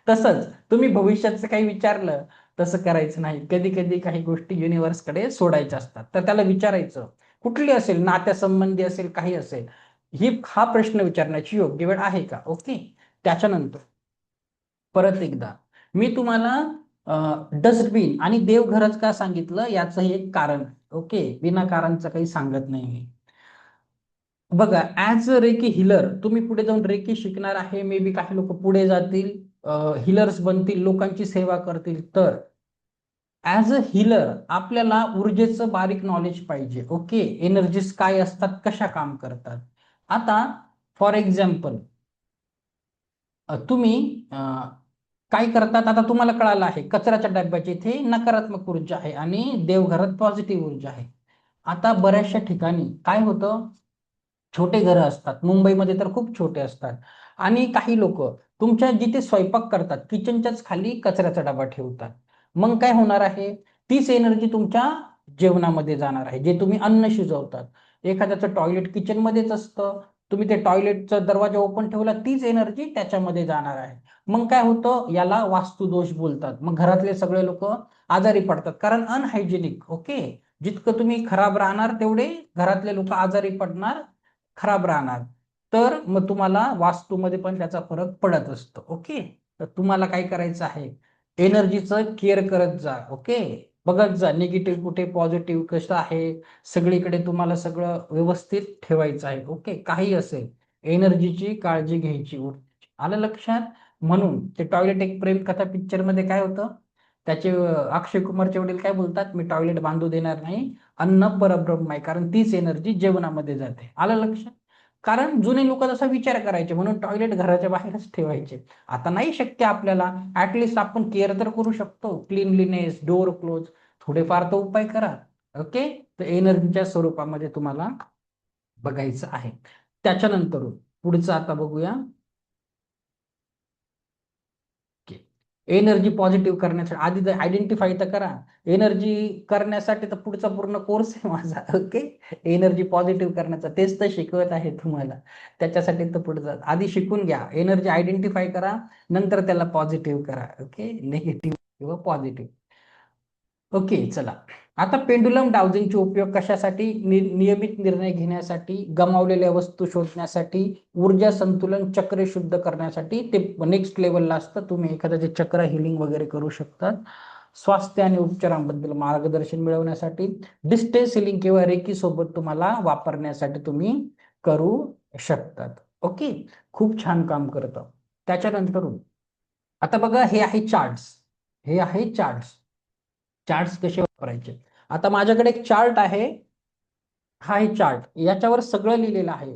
तसंच तुम्ही भविष्याचं काही विचारलं, तसं करायचं नाही. कधी कधी काही गोष्टी युनिव्हर्सकडे सोडायच्या असतात. तर त्याला विचारायचं, कुठली असेल, नात्यासंबंधी असेल, काही असेल, हा प्रश्न विचारण्याची योग्य वेळ आहे का? ओके. त्याच्यानंतर परत एकदा मी तुम्हाला डस्टबिन आणि देवघरच का सांगितलं याचं एक कारण. ओके, विनाकारणचं काही सांगत नाही मी. बघा, ऍज अ रेकी हिलर तुम्ही पुढे जाऊन रेकी शिकणार आहे, मे बी काही लोक पुढे जातील, हिलर्स बनतील, लोकांची सेवा करतील. तर ऍज अ हिलर आपल्याला ऊर्जेचं बारीक नॉलेज पाहिजे. ओके, एनर्जीज काय असतात, कशा काम करतात. आता फॉर एक्झाम्पल तुम्ही काय करतात, आता तुम्हाला कळालं आहे कचऱ्याच्या डब्याच्या इथे नकारात्मक ऊर्जा आहे आणि देवघरात पॉझिटिव्ह ऊर्जा आहे. आता बऱ्याचशा ठिकाणी काय होतं, छोटे घरं असतात, मुंबईमध्ये तर खूप छोटे असतात, आणि काही लोक तुमच्या जिथे स्वयंपाक करतात किचनच्याच खाली कचऱ्याचा डबा ठेवतात. मग काय होणार आहे, तीच एनर्जी तुमच्या जेवणामध्ये जाणार आहे, जे तुम्ही अन्न शिजवतात. एखाद्याचं टॉयलेट किचन मध्येच असतं, तुम्ही ते टॉयलेटचा दरवाजा ओपन ठेवला, तीच एनर्जी त्याच्यामध्ये जाणार आहे. मग काय होतं, याला वास्तुदोष बोलतात. मग घरातले सगळे लोक आजारी पडतात, कारण अनहायजेनिक. ओके, जितकं तुम्ही खराब राहणार तेवढे घरातले लोक आजारी पडणार, खराब राहणार. तर मग तुम्हाला वास्तूमध्ये पण त्याचा फरक पडत असतो. ओके, तर तुम्हाला काय करायचं आहे, एनर्जीचं केअर करत जा. ओके, बघत जा निगेटिव्ह कुठे, पॉझिटिव्ह कसं आहे, सगळीकडे तुम्हाला सगळं व्यवस्थित ठेवायचं आहे. ओके, काही असेल एनर्जीची काळजी घ्यायची. आलं लक्षात? म्हणून ते टॉयलेट एक प्रेम कथा पिक्चर मध्ये काय होतं, त्याचे अक्षय कुमारचे वडील काय बोलतात, मी टॉयलेट बांधू देणार नाही, अन्न परब्रह्म आहे, कारण तीच एनर्जी जेवणामध्ये जाते. आलं लक्षात? कारण जुने लोक तसा विचार करायचे, म्हणून टॉयलेट घराच्या बाहेरच ठेवायचे. आता नाही शक्य आपल्याला, ऍटलिस्ट आपण केअर तर करू शकतो, क्लीनलीनेस, डोअर क्लोज, थोडेफार तो उपाय करा. ओके, तर एनर्जीच्या स्वरूपामध्ये तुम्हाला बघायचं आहे. त्याच्यानंतर पुढचं आता बघूया. एनर्जी पॉझिटिव्ह करण्यासाठी आधी आयडेंटिफाय तर करा. एनर्जी करण्यासाठी तर पुढचा पूर्ण कोर्स आहे माझा. ओके, एनर्जी पॉझिटिव्ह करण्याचा, तेच तर शिकवत आहे तुम्हाला. त्याच्यासाठी तर पुढचा आधी शिकून घ्या, एनर्जी आयडेंटिफाय करा, नंतर त्याला पॉझिटिव्ह करा. ओके, निगेटिव्ह किंवा पॉझिटिव्ह. ओके, चला आता पेंडुलम डाउजिंगचे उपयोग कशासाठी, नियमित निर्णय घेण्यासाठी, गमावलेल्या वस्तू शोधण्यासाठी, ऊर्जा संतुलन चक्र शुद्ध करण्यासाठी. ते नेक्स्ट लेवलला असतं, तुम्ही एखाद्याचे चक्र हिलिंग वगैरे करू शकतात. स्वास्थ्य आणि उपचारांबद्दल मार्गदर्शन मिळवण्यासाठी, डिस्टन्स हिलिंग किंवा रेकी सोबत तुम्हाला वापरण्यासाठी तुम्ही करू शकतात. ओके, खूप छान काम करतं. त्याच्यानंतर आता बघा, हे आहे चार्ट्स, हे आहे चार्ट्स. चार्ट्स कसे वापरायचे, आता माझ्याकडे एक चार्ट आहे, हा आहे चार्ट, याच्यावर सगळं लिहिलेलं आहे.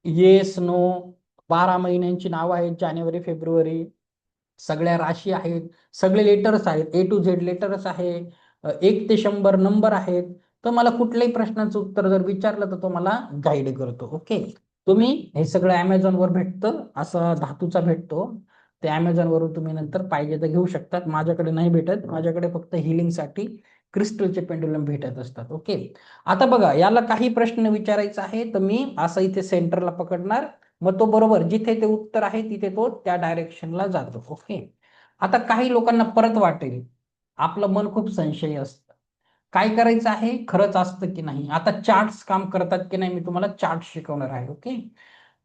येस, नो, 12 महिन्यांची नावं आहेत, जानेवारी फेब्रुवारी, सगळ्या राशी आहेत, सगळे लेटर्स आहेत, A to Z लेटर्स आहे, 1 ते 100 नंबर आहेत. तर मला कुठल्याही प्रश्नाचं उत्तर जर विचारलं तर तो मला गाईड करतो. ओके, तुम्ही हे सगळं Amazon वर भेटतं, असं धातूचा भेटतो, ते Amazon वरून तुम्ही नंतर पाहिजे तर घेऊ शकतात. माझ्याकडे नाही भेटत, माझ्याकडे फक्त हिलिंगसाठी क्रिस्टलचे पेंडुलम भेटत असतात. ओके, आता बघा याला काही प्रश्न विचारायचा आहे तर मी असं इथे सेंटरला पकडणार, मग तो बरोबर जिथे ते उत्तर आहे तिथे तो त्या डायरेक्शनला जातो. ओके, आता काही लोकांना परत वाटेल आपलं मन खूप संशयी असतं, काय करायचं आहे, खरंच असतं की नाही. आता चार्ट्स काम करतात की नाही मी तुम्हाला चार्ट शिकवणार आहे. ओके,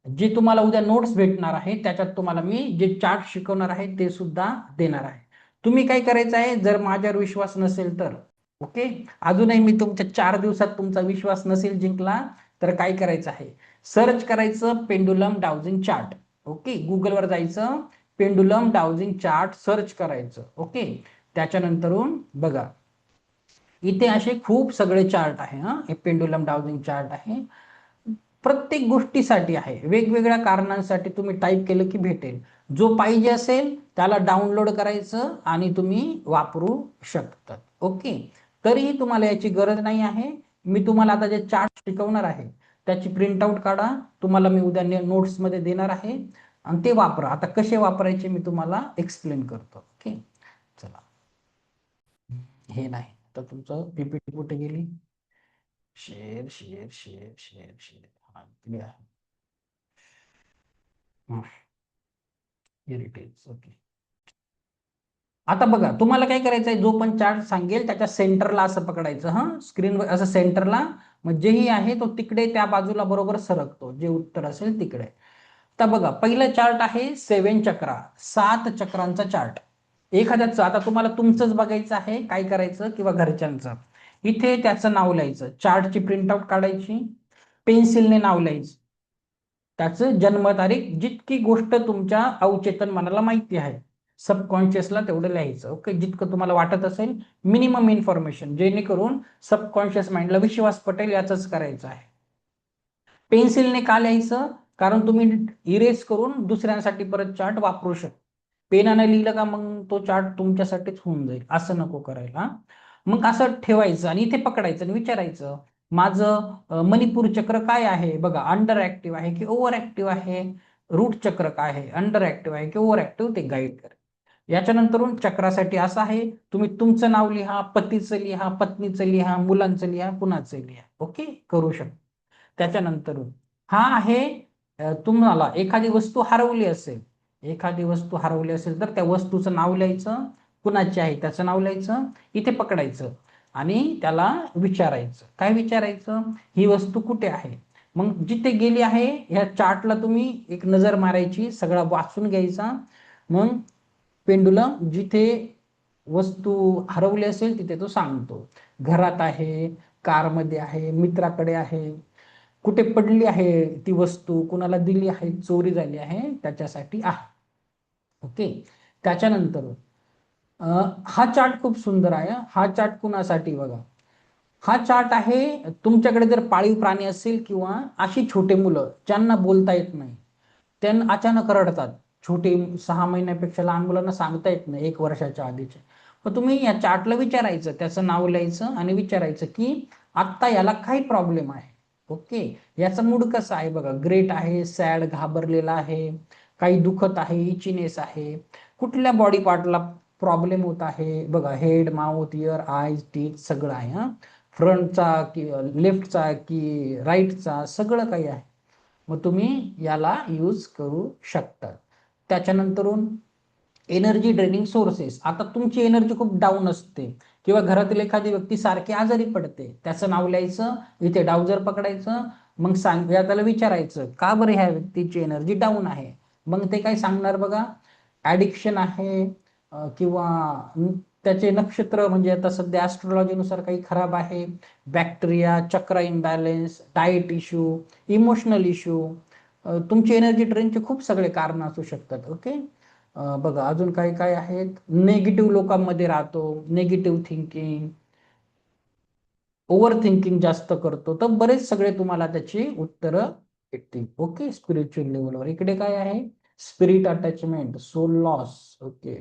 जे तुम्हाला उद्या नोट्स भेटणार आहे त्याच्यात तुम्हाला मी जे चार्ट शिकवणार आहे ते सुद्धा देणार आहे. तुम्ही काय करायचं आहे, जर माझ्यावर विश्वास नसेल तर, ओके, अजूनही मी तुमच्या 4 दिवसात तुमचा विश्वास नसेल जिंकला तर काय करायचं आहे, सर्च करायचं पेंडुलम डाउजिंग चार्ट. ओके, गुगलवर जायचं, पेंडुलम डाउजिंग चार्ट सर्च करायचं. ओके, त्याच्यानंतरून बघा इथे असे खूप सगळे चार्ट आहे. हे पेंडुलम डाउजिंग चार्ट आहे, प्रत्येक गोष्टीसाठी आहे, वेगवेगळ्या कारणांसाठी तुम्ही टाईप केलं की भेटेल. जो पाहिजे असेल त्याला डाउनलोड करायचं आणि तुम्ही वापरू शकतात. ओके, तरीही तुम्हाला याची गरज नाही आहे. मी तुम्हाला आता जे चार्ट शिकवणार आहे त्याची प्रिंटआउट काढा, तुम्हाला मी उद्या नोट्समध्ये देणार आहे आणि ते वापरा. आता कसे वापरायचे मी तुम्हाला एक्सप्लेन करतो. ओके, चला, हे नाही तर तुमचं पीपीटी कुठे गेली, share share share share share, हा इकडे आहे. Here it is. ओके, आता बघा तुम्हाला काय करायचं आहे, जो पण चार्ट सांगेल त्याच्या सेंटरला असं पकडायचं. स्क्रीनवर असं सेंटरला, मग जेही आहे तो तिकडे त्या बाजूला बरोबर सरकतो, जे उत्तर असेल तिकडे. तर बघा पहिला चार्ट आहे 7 चक्रा, 7 चक्रांचा चार्ट. एखाद्याचं आता तुम्हाला तुमचंच बघायचं आहे, काय करायचं किंवा घरच्यांचं, इथे त्याचं नाव लिहायचं, चार्टची प्रिंटआउट काढायची, पेन्सिलने नाव लिहायचं, त्याचं जन्मतारीख, जितकी गोष्ट तुमच्या अवचेतन मनाला माहिती आहे सबकॉन्शियसला तेवढं लिहायचं. ओके, जितकं तुम्हाला वाटत असेल मिनिमम इन्फॉर्मेशन, जेणेकरून सबकॉन्शियस माइंडला विश्वास पटेल याचंच करायचं आहे. पेन्सिलने का लिहायचं, कारण तुम्ही इरेज करून दुसऱ्यांसाठी परत चार्ट वापरू शकता. पेनाने लिहिलं का मग तो चार्ट तुमच्यासाठीच होऊन जाईल, असं नको करायला. मग असं ठेवायचं आणि इथे पकडायचं आणि विचारायचं, माझं मणिपूर चक्र काय आहे. बघा अंडर ऍक्टिव्ह आहे की ओव्हर ऍक्टिव्ह आहे, रूट चक्र काय आहे, अंडर ऍक्टिव्ह आहे की ओव्हर ऍक्टिव्ह, ते गाईड करेल. याच्यानंतरून चक्रासाठी असं आहे, तुम्ही तुमचं नाव लिहा, पतीचं लिहा, पत्नीचं लिहा, मुलांचं लिहा, कुणाचं लिहा. ओके, करू शकता. त्याच्यानंतर हा आहे तुम्हाला एखादी वस्तू हरवली असेल, एखादी वस्तू हरवली असेल तर त्या वस्तूचं नाव लिहायचं, कुणाची आहे त्याचं नाव लिहायचं, इथे पकडायचं आणि त्याला विचारायचं. काय विचारायचं, ही वस्तू कुठे आहे. मग जिथे गेली आहे ह्या चार्टला तुम्ही एक नजर मारायची, सगळा वाचून घ्यायचा. मग पेंडुलम जिथे वस्तू हरवली असेल तिथे तो सांगतो, घरात आहे, कारमध्ये आहे, मित्राकडे आहे, कुठे पडली आहे ती वस्तू, कुणाला दिली आहे, चोरी झाली आहे, त्याच्यासाठी आहे. ओके, त्याच्यानंतर हा चार्ट खूप सुंदर आहे. हा चार्ट कुणासाठी, बघा हा चार्ट आहे तुमच्याकडे जर पाळीव प्राणी असेल किंवा अशी छोटे मुलं ज्यांना बोलता येत नाही, त्यांना अचानक रडतात, छोटे 6 महिन्यापेक्षा लहान मुलांना सांगता येत नाही 1 वर्षाच्या आधीचे, मग तुम्ही या चार्टला विचारायचं, त्याचं नाव लिहायचं आणि विचारायचं की आत्ता याला काय प्रॉब्लेम आहे. ओके, याचा मूड कसा आहे, बघा ग्रेट आहे, सॅड घाबरलेला आहे, काही दुखत आहे, इचिनेस आहे, कुठल्या बॉडी पार्टला प्रॉब्लेम होत आहे, बघा हेड, माउथ, इयर, आयज, टीथ सगळं आहे. फ्रंटचा की लेफ्टचा की राईटचा, सगळं काही आहे. मग तुम्ही याला यूज करू शकता. त्याच्यानंतरून एनर्जी ड्रेनिंग सोर्सेस, आता तुमची एनर्जी खूप डाऊन असते किंवा घरातील एखादी व्यक्ती सारखी आजारी पडते, त्याचं नाव लिहायचं, इथे डाउजर पकडायचं, मग त्याला विचारायचं का बरं ह्या व्यक्तीची एनर्जी डाऊन आहे. मग ते काय सांगणार, बघा ॲडिक्शन आहे किंवा त्याचे नक्षत्र म्हणजे आता सध्या ॲस्ट्रोलॉजीनुसार काही खराब आहे, बॅक्टेरिया, चक्र imbalance, diet issue, emotional issue, तुमची एनर्जी ड्रेनचे खूप सगळे कारण असू शकतात. ओके, बघा अजून काय काय आहेत, नेगेटिव्ह लोकांमध्ये राहतो, नेगेटिव्ह थिंकिंग, ओव्हर थिंकिंग जास्त करतो, तर बरेच सगळे तुम्हाला त्याची उत्तरं भेटतील. ओके, स्पिरिच्युअल लेवलवर इकडे काय आहे, spirit attachment, soul loss, okay,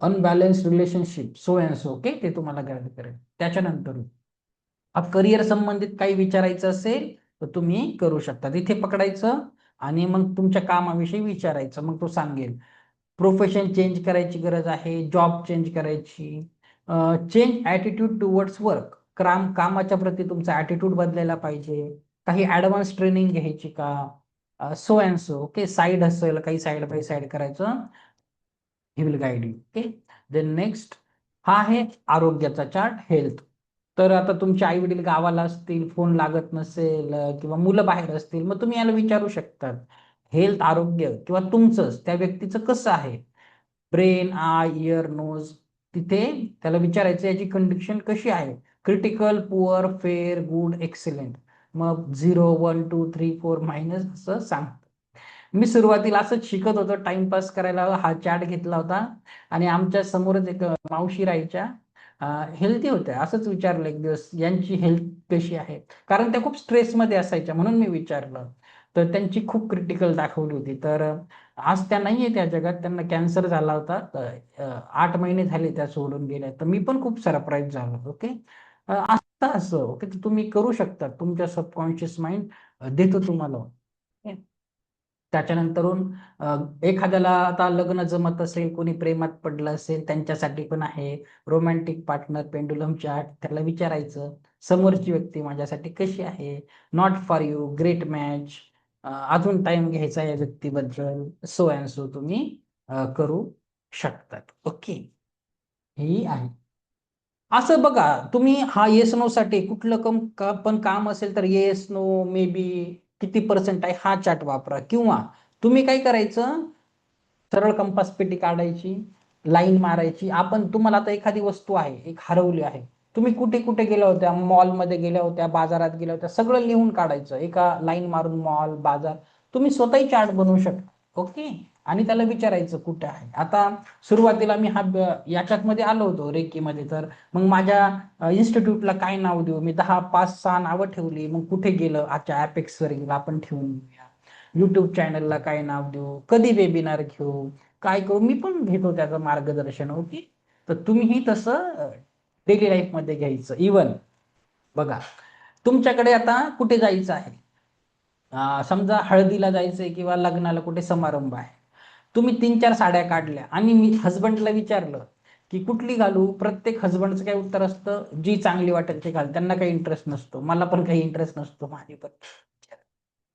unbalance relationship, so and so. Okay, ते तुम्हाला गाईड करेल. त्याच्यानंतर करिअर संबंधित काही विचारायचं असेल तर तुम्ही करू शकता, तिथे पकडायचं आणि मग तुमच्या कामाविषयी विचारायचं, मग तो सांगेल. प्रोफेशन चेंज करायची गरज आहे, जॉब चेंज करायची, चेंज ॲटिट्यूड टुवर्ड्स वर्क. कामाच्या प्रती तुमचा ॲटिट्यूड बदलायला पाहिजे. काही ॲडव्हान्स ट्रेनिंग घ्यायची का, so and so. Okay, side hustle काही साईड बाय साईड करायचं. He will guide you. Okay, then next हा आहे आरोग्याचा चार्ट, हेल्थ. तर आता तुमचे आई वडील गावाला असतील, फोन लागत नसेल किंवा मुलं बाहेर असतील, मग तुम्ही याला विचारू शकतात हेल्थ, आरोग्य किंवा तुमचंच त्या व्यक्तीचं कसं आहे, ब्रेन, आय, इयर, नोज. तिथे त्याला विचारायचं याची कंडिशन कशी आहे, critical, poor, fair, good, excellent. मग 0, 1, 2, 3, 4 मायनस असं सांगतो. मी सुरुवातीला असंच शिकत होतो, टाइमपास करायला हा चार्ट घेतला होता आणि आमच्या समोरच एक मावशी राहायच्या, हेल्थी होत्या. असंच विचारलं एक दिवस यांची हेल्थ कशी आहे, कारण त्या खूप स्ट्रेसमध्ये असायच्या, म्हणून मी विचारलं. तर त्यांची खूप क्रिटिकल दाखवली होती. तर आज त्या नाहीये त्या जगात, त्यांना कॅन्सर झाला होता. 8 महिने झाले त्या सोडून गेल्या. तर मी पण खूप सरप्राईज झालो. ओके, असं ओके, तर तुम्ही करू शकता. तुमच्या सबकॉन्शियस माइंड देतो तुम्हाला. त्याच्यानंतरून एखाद्याला आता लग्न जमत असेल, कोणी प्रेमात पडलं असेल, त्यांच्यासाठी पण आहे रोमॅन्टिक पार्टनर पेंडुलम चार्ट. त्याला विचारायचं समोरची व्यक्ती माझ्यासाठी कशी आहे, not for you, great match, अजून टाइम घ्यायचा या व्यक्तीबद्दल, सो अँड सो तुम्ही करू शकतात. ओके, ही आहे. असं बघा, तुम्ही हा येस नो साठी कुठलं पण काम असेल तर येस नो, मे बी, किती पर्सेंट आहे हा चार्ट वापरा. किंवा तुम्ही काय करायचं, सरळ कंपास पेटी काढायची, लाईन मारायची. तुम्हाला आता एखादी वस्तू आहे, एक हरवली आहे, तुम्ही कुठे कुठे गेल्या होत्या, मॉलमध्ये गेल्या होत्या, बाजारात गेल्या होत्या, सगळं लिहून काढायचं एका लाईन मारून, मॉल, बाजार. तुम्ही स्वतःही चार्ट बनवू शकता. ओके, आणि त्याला विचारायचं कुठे आहे. आता सुरुवातीला मी याच्यात मध्ये आलो होतो रेकीमध्ये, तर मग माझ्या इन्स्टिट्यूटला काय नाव देऊ, मी 10, 5, 6 नावं ठेवली. मग कुठे गेलं, अच्छा ॲपेक्सवर गेलं, आपण ठेवून घेऊया. युट्यूब चॅनलला काय नाव देऊ, कधी वेबिनार घेऊ, काय करू, मी पण घेतो त्याचं मार्गदर्शन. ओके, तर तुम्हीही तसं डेली लाईफमध्ये घ्यायचं. इवन बघा, तुमच्याकडे आता कुठे जायचं आहे, समजा हळदीला जायचंय किंवा लग्नाला कुठे समारंभ आहे, तुम्ही 3-4 साड्या काढल्या आणि मी हजबंडला विचारलं की कुठली घालू. प्रत्येक हजबंडचं काय उत्तर असतं, जी चांगली वाटेल ते घाल. त्यांना काही इंटरेस्ट नसतो, मला पण काही इंटरेस्ट नसतो. माझी पण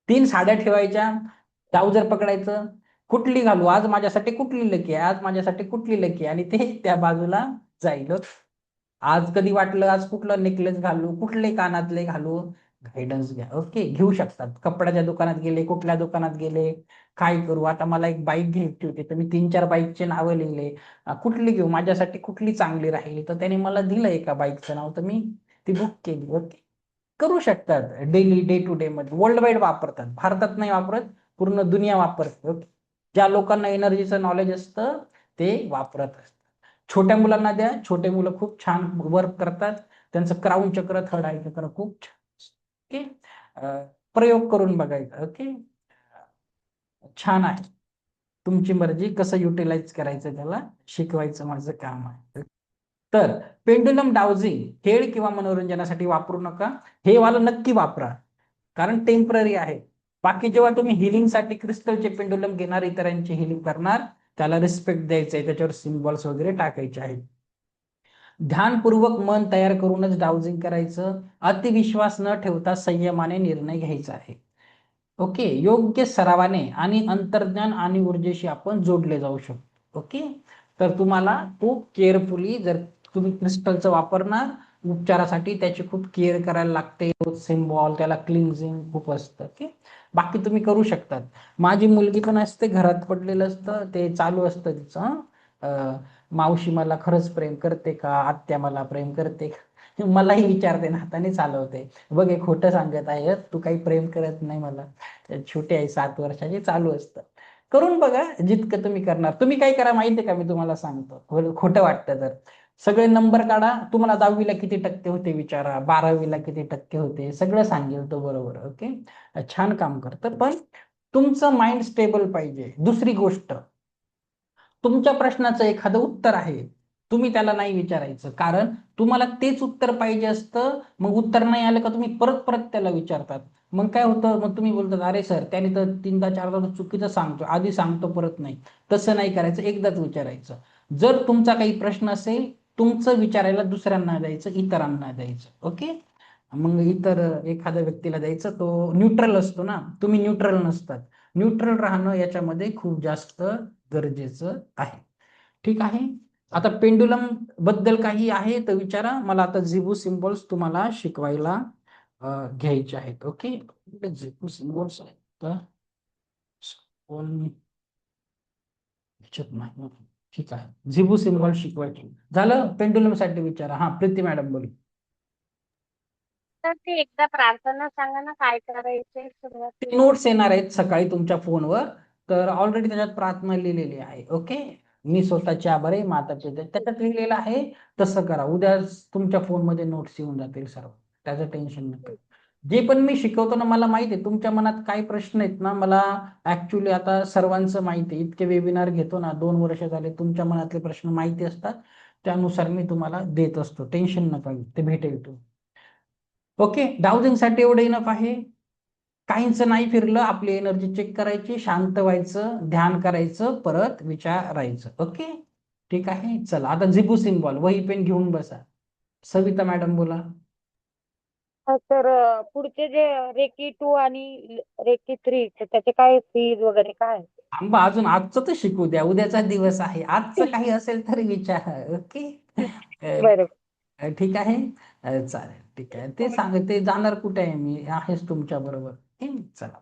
3 साड्या ठेवायच्या, ट्राउझर पकडायचं, कुठली घालू आज, माझ्यासाठी कुठली लकी आहे, आज माझ्यासाठी कुठली लकी आहे, आणि ते त्या बाजूला जाईल. आज कधी वाटलं आज कुठलं नेकलेस घालू, कुठले कानातले घालू, गायडन्स घ्या. ओके, घेऊ शकतात. कपड्याच्या दुकानात गेले, कुठल्या दुकानात गेले, काय करू, आता मला एक बाईक घ्यायची होती, तर मी 3-4 बाईकचे नावं लिहिले, कुठली घेऊ, माझ्यासाठी कुठली चांगली राहील. तर त्याने मला दिलं एका बाईकचं नाव, तर मी ती बुक केली. ओके, करू शकतात. डेली, डे टू डे मध्ये वर्ल्ड वाईड वापरतात, भारतात नाही वापरत, पूर्ण दुनिया वापरते. ओके, ज्या लोकांना एनर्जीचं नॉलेज असतं ते वापरत असतात. छोट्या मुलांना द्या, छोटे मुलं खूप छान वर्क करतात, त्यांचं क्राऊन चक्र, थर्ड आय चक्र खूप छान. ओके, प्रयोग करून बघायचा. ओके, छान आहे, तुमची मर्जी, कसं युटिलाइज करायचं त्याला शिकवायचं माझं काम आहे. तर पेंडुलम डाउजिंग खेळ किंवा मनोरंजनासाठी वापरू नका, हे वाला नक्की वापरा, कारण टेम्पररी आहे. बाकी जेव्हा तुम्ही हिलिंगसाठी क्रिस्टलचे पेंडुलम घेणार, इतरांची हिलिंग करणार, त्याला रिस्पेक्ट द्यायचा आहे, त्याच्यावर सिम्बॉल्स वगैरे टाकायचे आहेत. ध्यानपूर्वक मन तयार करूनच डाउजिंग करायचं, अतिविश्वास न ठेवता संयमाने निर्णय घ्यायचा आहे. ओके, योग्य सरावाने आणि अंतर्ज्ञान आणि ऊर्जेशी आपण जोडले जाऊ शकतो. ओके, तर तुम्हाला खूप केअरफुली, जर तुम्ही क्रिस्टलचं वापरणार उपचारासाठी, त्याची खूप केअर करायला लागते, सिम्बॉल, त्याला क्लिन्झिंग खूप असतं. ओके, बाकी तुम्ही करू शकतात. माझी मुलगी पण असते, घरात पडलेलं असतं, ते चालू असतं तिचं, मावशी मला खरंच प्रेम करते का, आत्या मला प्रेम करते का, मलाही विचारते ना, हाताने चालवते, बघ हे खोटं सांगत आहे, तू काही प्रेम करत नाही मला. छोटे आहे 7 वर्षाचे, चालू असतं. करून बघा, जितकं तुम्ही करणार. तुम्ही काय करा माहितीये का, मी तुम्हाला सांगतो, खोटं वाटतं तर सगळे नंबर काढा, तुम्हाला 10वीला किती टक्के होते विचारा, 12वीला किती टक्के होते, सगळं सांगेल तो बरोबर. ओके, छान काम करतं, पण तुमचं माइंड स्टेबल पाहिजे. दुसरी गोष्ट, तुमच्या प्रश्नाचं एखादं उत्तर आहे, तुम्ही त्याला नाही विचारायचं, कारण तुम्हाला तेच उत्तर पाहिजे असतं. मग उत्तर नाही आलं का तुम्ही परत परत त्याला विचारतात, मग काय होतं, मग तुम्ही बोलतात अरे सर त्याने तर 3दा 4दा चुकीचं सांगतो, आधी सांगतो परत नाही. तसं नाही करायचं, एकदाच विचारायचं. जर तुमचा काही प्रश्न असेल तुमचं विचारायला दुसऱ्यांना द्यायचं, इतरांना द्यायचं. ओके, मग इतर एखाद्या व्यक्तीला द्यायचं, तो न्यूट्रल असतो ना, तुम्ही न्यूट्रल नसतात. न्यूट्रल राहणं याच्यामध्ये खूप जास्त गरजेचं आहे. ठीक आहे. आता पेंडुलम बद्दल काही आहे तर विचारा. मला आता झिबू सिम्बॉल्स तुम्हाला शिकवायला घ्यायचे आहेत. ओके, झिबू सिम्बॉल्स आहेत तर कोण ह्याच्यात नाही. ठीक आहे, झिबू सिम्बॉल शिकवायचे झालं. पेंडुलम साठी विचारा. हा, प्रीती मॅडम बोल. तर ते एकदा प्रार्थना सांगा ना, काय करायचंय ते सुरुवातीला. नोट्स येणार आहेत सकाळी तुमच्या फोनवर, तर ऑलरेडी त्याच्यात प्रार्थना लिहिलेली आहे. ओके, मी स्वतःचे आभार आहे, माता पिता त्याच्यात लिहिलेलं आहे. तसं करा, उद्या तुमच्या फोनमध्ये नोट्स येऊन जातील सर्व, त्याचं टेन्शन नका. जे पण मी शिकवतो ना, मला माहिती आहे तुमच्या मनात काय प्रश्न आहेत ना. मला ऍक्च्युली आता सर्वांचं माहिती आहे, इतके वेबिनार घेतो ना, 2 वर्ष झाले, तुमच्या मनातले प्रश्न माहिती असतात, त्यानुसार मी तुम्हाला देत असतो. टेन्शन नका घेऊ, ते भेटेल तुम्ही. ओके, डाउजिंग साठी एवढं इनफ आहे. काहींच नाही फिरलं, आपली एनर्जी चेक करायची, शांत व्हायचं, ध्यान करायचं, परत विचारायचं. ओके, ठीक आहे. चला आता झिबू सिम्बॉल, वही पेन घेऊन बसा. सविता मॅडम बोला. तर पुढचे जे रेकी 2 आणि रेकी 3 त्याचे काय फीज वगैरे काय आहे? आंबा अजून आजचं तर शिकू द्या, उद्याचा दिवस आहे. आजचं काही असेल तर विचारा. ओके, बरोबर. ठीक आहे. चालेल, ठीक आहे. ते ते जाणार कुठे आहे, मी आहेच तुमच्या बरोबर. चला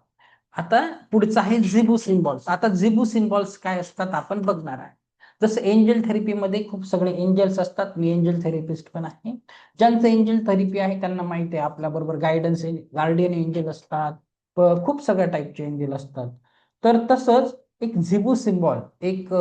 आता पुढचं आहे झिबू सिम्बॉल्स. आता झिबू सिम्बॉल्स काय असतात आपण बघणार आहे. जसं एंजल थेरपीमध्ये खूप सगळे एंजल्स असतात, मी एंजल थेरपिस्ट पण आहे. ज्यांचं एंजल थेरपी आहे त्यांना माहिती आहे, आपल्या बरोबर गायडन्स गार्डियन एंजल असतात, खूप सगळ्या टाईपचे एंजल असतात. तर तसंच एक झिबू सिम्बॉल, एक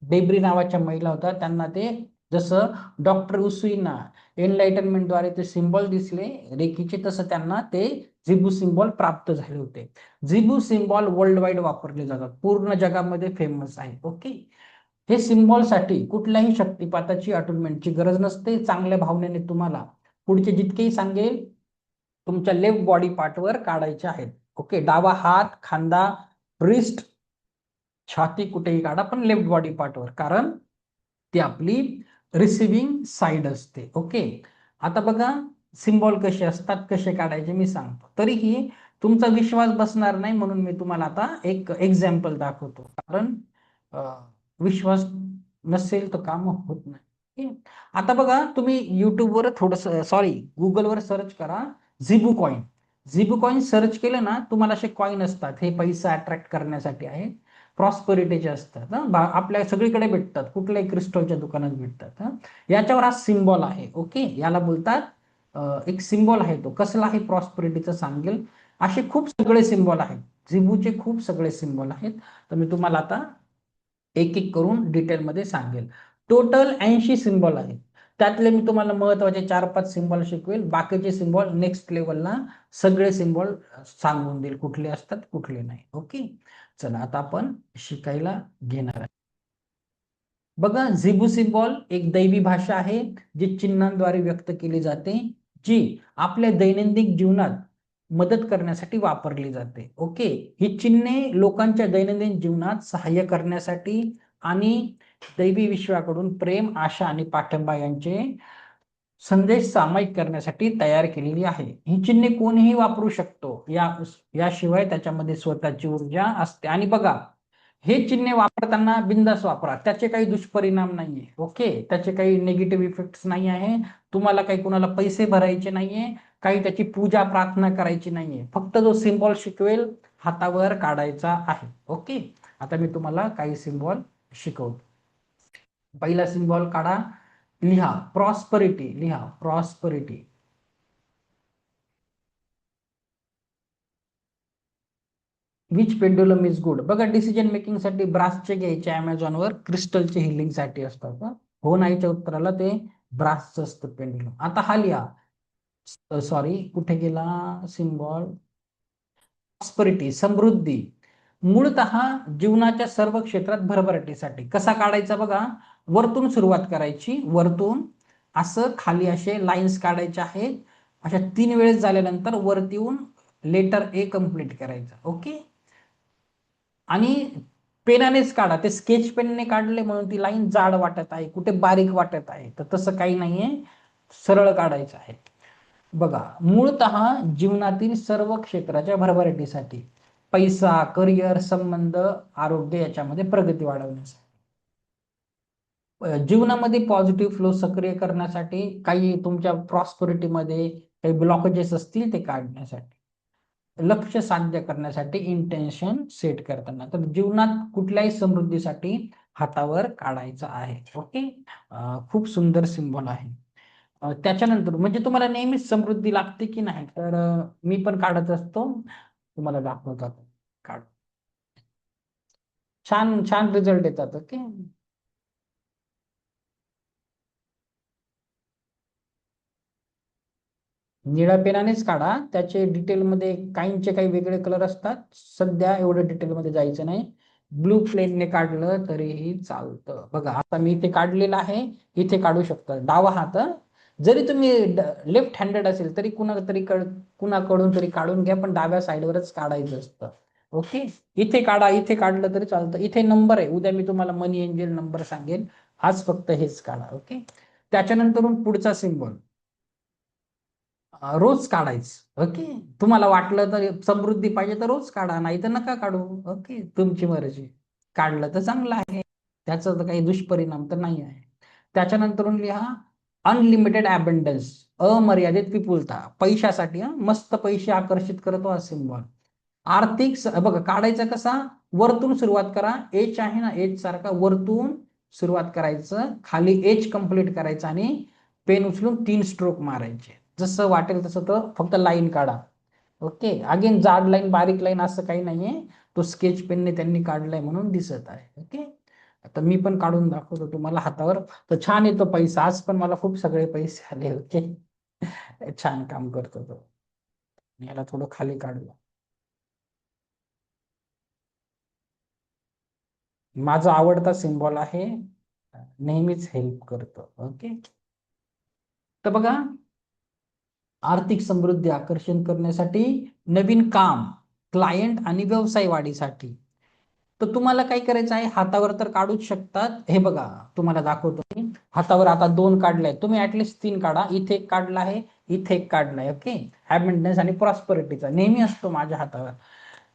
डेब्री नावाच्या महिला होत्या, त्यांना ते जसं डॉक्टर उसूईना एनलाइटनमेंटद्वारे ते सिम्बॉल दिसले रेकीचे, तसं त्यांना ते झिबू सिम्बॉल प्राप्त झाले होते. झिबू सिम्बॉल वर्ल्ड वाईड वापरले जातात, पूर्ण जगामध्ये फेमस आहे. ओके, हे सिम्बॉलसाठी कुठल्याही शक्तिपाताची अटोनमेंटची गरज नसते. चांगल्या भावनेने तुम्हाला पुढचे जितकेही सांगेल तुमच्या लेफ्ट बॉडी पार्टवर काढायचे आहेत. ओके, डावा हात, खांदा, रिस्ट, छाती कुठेही काढा, पण लेफ्ट बॉडी पार्टवर, कारण ती आपली रिसिव्हिंग साइड असते. ओके, आता बघा सिम्बॉल कसे असतात, कसे काढायचे मी सांगतो. तरीही तुमचा विश्वास बसणार नाही, म्हणून मी तुम्हाला आता एक एक्झाम्पल दाखवतो, कारण विश्वास नसेल तर काम होत नाही. आता बघा, तुम्ही युट्यूबवर थोडस गुगलवर सर्च करा झिबू कॉइन. झिबू कॉइन सर्च केलं ना, तुम्हाला असे कॉइन असतात, हे पैसा अट्रॅक्ट करण्यासाठी आहे, प्रॉस्पेरिटीचे असतात. आपल्या सगळीकडे भेटतात, कुठल्याही क्रिस्टलच्या दुकानात भेटतात. याच्यावर हा सिम्बॉल आहे. ओके, याला बोलतात एक सिम्बॉल आहे. तो कसला आहे, प्रॉस्पेरिटीचं सांगेल. असे खूप सगळे सिम्बॉल आहेत, झिबूचे खूप सगळे सिम्बॉल आहेत. तर मी तुम्हाला आता एक एक करून डिटेलमध्ये सांगेल. टोटल 80 सिम्बॉल आहेत, त्यातले मी तुम्हाला महत्वाचे 4-5 सिम्बॉल शिकवेल. बाकीचे सिम्बॉल नेक्स्ट लेवलला सगळे सिम्बॉल सांगून देईल, कुठले असतात कुठले नाही. ओके, चला आता आपण शिकायला घेणार आहे. बघा, झिबू सिम्बॉल एक दैवी भाषा आहे, जी चिन्हांद्वारे व्यक्त केली जाते, जी आपल्या दैनंदिन जीवनात मदत करण्यासाठी वापरली जाते. ओके, ही चिन्हे लोकांच्या दैनंदिन जीवनात सहाय्य करण्यासाठी आणि दैवी विश्वाकडून प्रेम, आशा आणि पाठिंबा यांचे संदेश सामायिक करण्यासाठी तयार केलेली आहे. ही चिन्हे कोणीही वापरू शकतो, याशिवाय त्याच्यामध्ये स्वतःची ऊर्जा असते. आणि बघा, हे चिन्हे वापरताना बिंदास वापरा, त्याचे काही दुष्परिणाम नाहीये. ओके, त्याचे काही निगेटिव्ह इफेक्ट्स नाही आहे. तुम्हाला काही कुणाला पैसे भरायचे नाहीये, काही त्याची पूजा प्रार्थना करायची नाहीये. फक्त जो सिम्बॉल शिकवेल हातावर काढायचा आहे. ओके, आता मी तुम्हाला काही सिम्बॉल शिकवतो. पहिला सिम्बॉल काढा, लिहा प्रॉस्परिटी, लिहा prosperity. Which pendulum is good. बघा, डिसिजन मेकिंग साठी ब्रासचे घ्यायचे, अमेझॉनवर क्रिस्टलचे हिलिंग साठी असतात. हो नाहीच्या उत्तराला ते ब्रासचं असतं पेंडुलम. आता हा लिहा, कुठे गेला सिम्बॉल, प्रॉस्परिटी, समृद्धी. मूळतः जीवनाच्या सर्व क्षेत्रात भरभराटीसाठी. कसा काढायचा बघा, वरतून सुरुवात करायची, वरतून असं खाली असे लाईन्स काढायचे आहेत. अशा 3 वेळेस झाल्यानंतर वरती येऊन लेटर ए कंप्लीट करायचा. ओके, आणि पेनानेच काढा. ते स्केच पेनने काढले म्हणून ती लाईन जाड वाटत आहे, कुठे बारीक वाटत आहे, तर तसं काही नाहीये, सरळ काढायचं आहे. बघा, मूळतः जीवनातील सर्व क्षेत्राच्या भरभराटीसाठी, पैसा, करिअर, संबंध, आरोग्य याच्यामध्ये प्रगती वाढवण्यासाठी, जीवनामध्ये पॉझिटिव्ह फ्लो सक्रिय करण्यासाठी, काही तुमच्या प्रॉस्पेरिटीमध्ये काही ब्लॉकेजेस असतील ते काढण्यासाठी, लक्ष्य साध्य करण्यासाठी, इंटेन्शन सेट करताना. तर जीवनात कुठल्याही समृद्धीसाठी हातावर काढायचं आहे. ओके, खूप सुंदर सिम्बॉल आहे. त्याच्यानंतर म्हणजे तुम्हाला नेहमीच समृद्धी लागते की नाही, तर मी पण काढत असतो, तुम्हाला दाखवतात. काढ, छान छान रिझल्ट येतात. ओके, निळ्या पेनानेच काढा. त्याचे डिटेलमध्ये काहींचे काही वेगळे कलर असतात, सध्या एवढं डिटेलमध्ये जायचं नाही. ब्लू प्लेनने काढलं तरीही चालतं. बघा, आता मी इथे काढलेलं आहे, इथे काढू शकता. डावा हात, जरी तुम्ही लेफ्ट हँडेड असेल तरी कुणाकडून तरी काढून घ्या, पण डाव्या साईडवरच काढायचं असतं. ओके, इथे काढा, इथे काढलं तरी चालतं. इथे नंबर आहे, उद्या मी तुम्हाला मनी एंजल नंबर सांगेन, आज फक्त हेच काढा. ओके, त्याच्यानंतर पुढचा सिम्बॉल रोज काढायचं. ओके, तुम्हाला वाटलं तर समृद्धी पाहिजे तर रोज काढा, नाही तर नका काढू. ओके, तुमची मर्जी. काढलं तर चांगलं आहे, त्याचा तर काही दुष्परिणाम तर नाही आहे. त्याच्यानंतर लिहा अनलिमिटेड अबंडन्स, अमर्यादित विपुलता, पैशासाठी. मस्त पैसे आकर्षित करतो हा सिम्बॉल. आर्थिक बघा, काढायचा कसा, वरतून सुरुवात करा. एच आहे ना, एच सारखा वरतून सुरुवात करायचं, खाली एच कम्प्लीट करायचं आणि पेन उचलून 3 स्ट्रोक मारायचे. जसं वाटेल तसं, तर फक्त लाईन काढा. ओके, अगेन जाड लाईन बारीक लाईन असं काही नाहीये, तो स्केच पेनने त्यांनी काढलाय म्हणून दिसत आहे. ओके, आता मी पण काढून दाखवतो तुम्हाला हातावर. तर छान येतो पैसा, आज पण मला खूप सगळे पैसे आले. ओके, छान काम करतो तो. याला थोडं खाली काढूया. माझा आवडता सिम्बॉल आहे, नेहमीच हेल्प करतो. ओके, तर बघा, आर्थिक समृद्धी आकर्षण करण्यासाठी, नवीन काम, क्लायंट आणि व्यवसाय वाढीसाठी, तर तुम्हाला काय करायचं आहे, हातावर तर काढूच शकतात. हे बघा, तुम्हाला दाखवतो मी. हातावर आता 2 काढलाय, तुम्ही ऍटलिस्ट 3 काढा. इथे एक काढला आहे, इथे एक काढलाय. ओके, अबंडन्स आणि प्रॉस्पेरिटीचा नेहमी असतो माझ्या हातावर.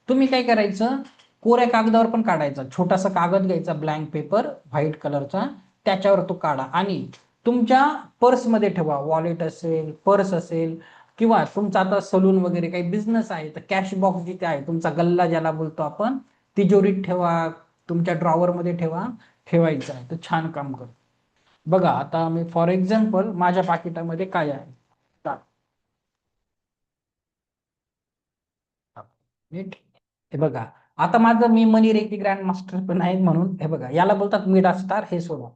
तुम्ही काय करायचं, कोऱ्या कागदावर पण काढायचा. छोटासा कागद घ्यायचा, ब्लँक पेपर व्हाईट कलरचा, त्याच्यावर तो काढा आणि तुमच्या पर्समध्ये ठेवा. वॉलेट असेल, पर्स असेल, किंवा तुमचा आता सलून वगैरे काही बिझनेस आहे तर कॅश बॉक्स जिथे आहे, तुमचा गल्ला ज्याला बोलतो आपण, तिजोरीत ठेवा, तुमच्या ड्रॉवर मध्ये ठेवायचं आहे. तर छान काम करतो. बघा, आता मी फॉर एक्झाम्पल माझ्या पाकिटामध्ये काय आहे, नीट. हे बघा, आता माझं, me money reiki grand master पण आहे म्हणून, हे बघा, याला बोलतात मिडा स्टार. हे सोडा,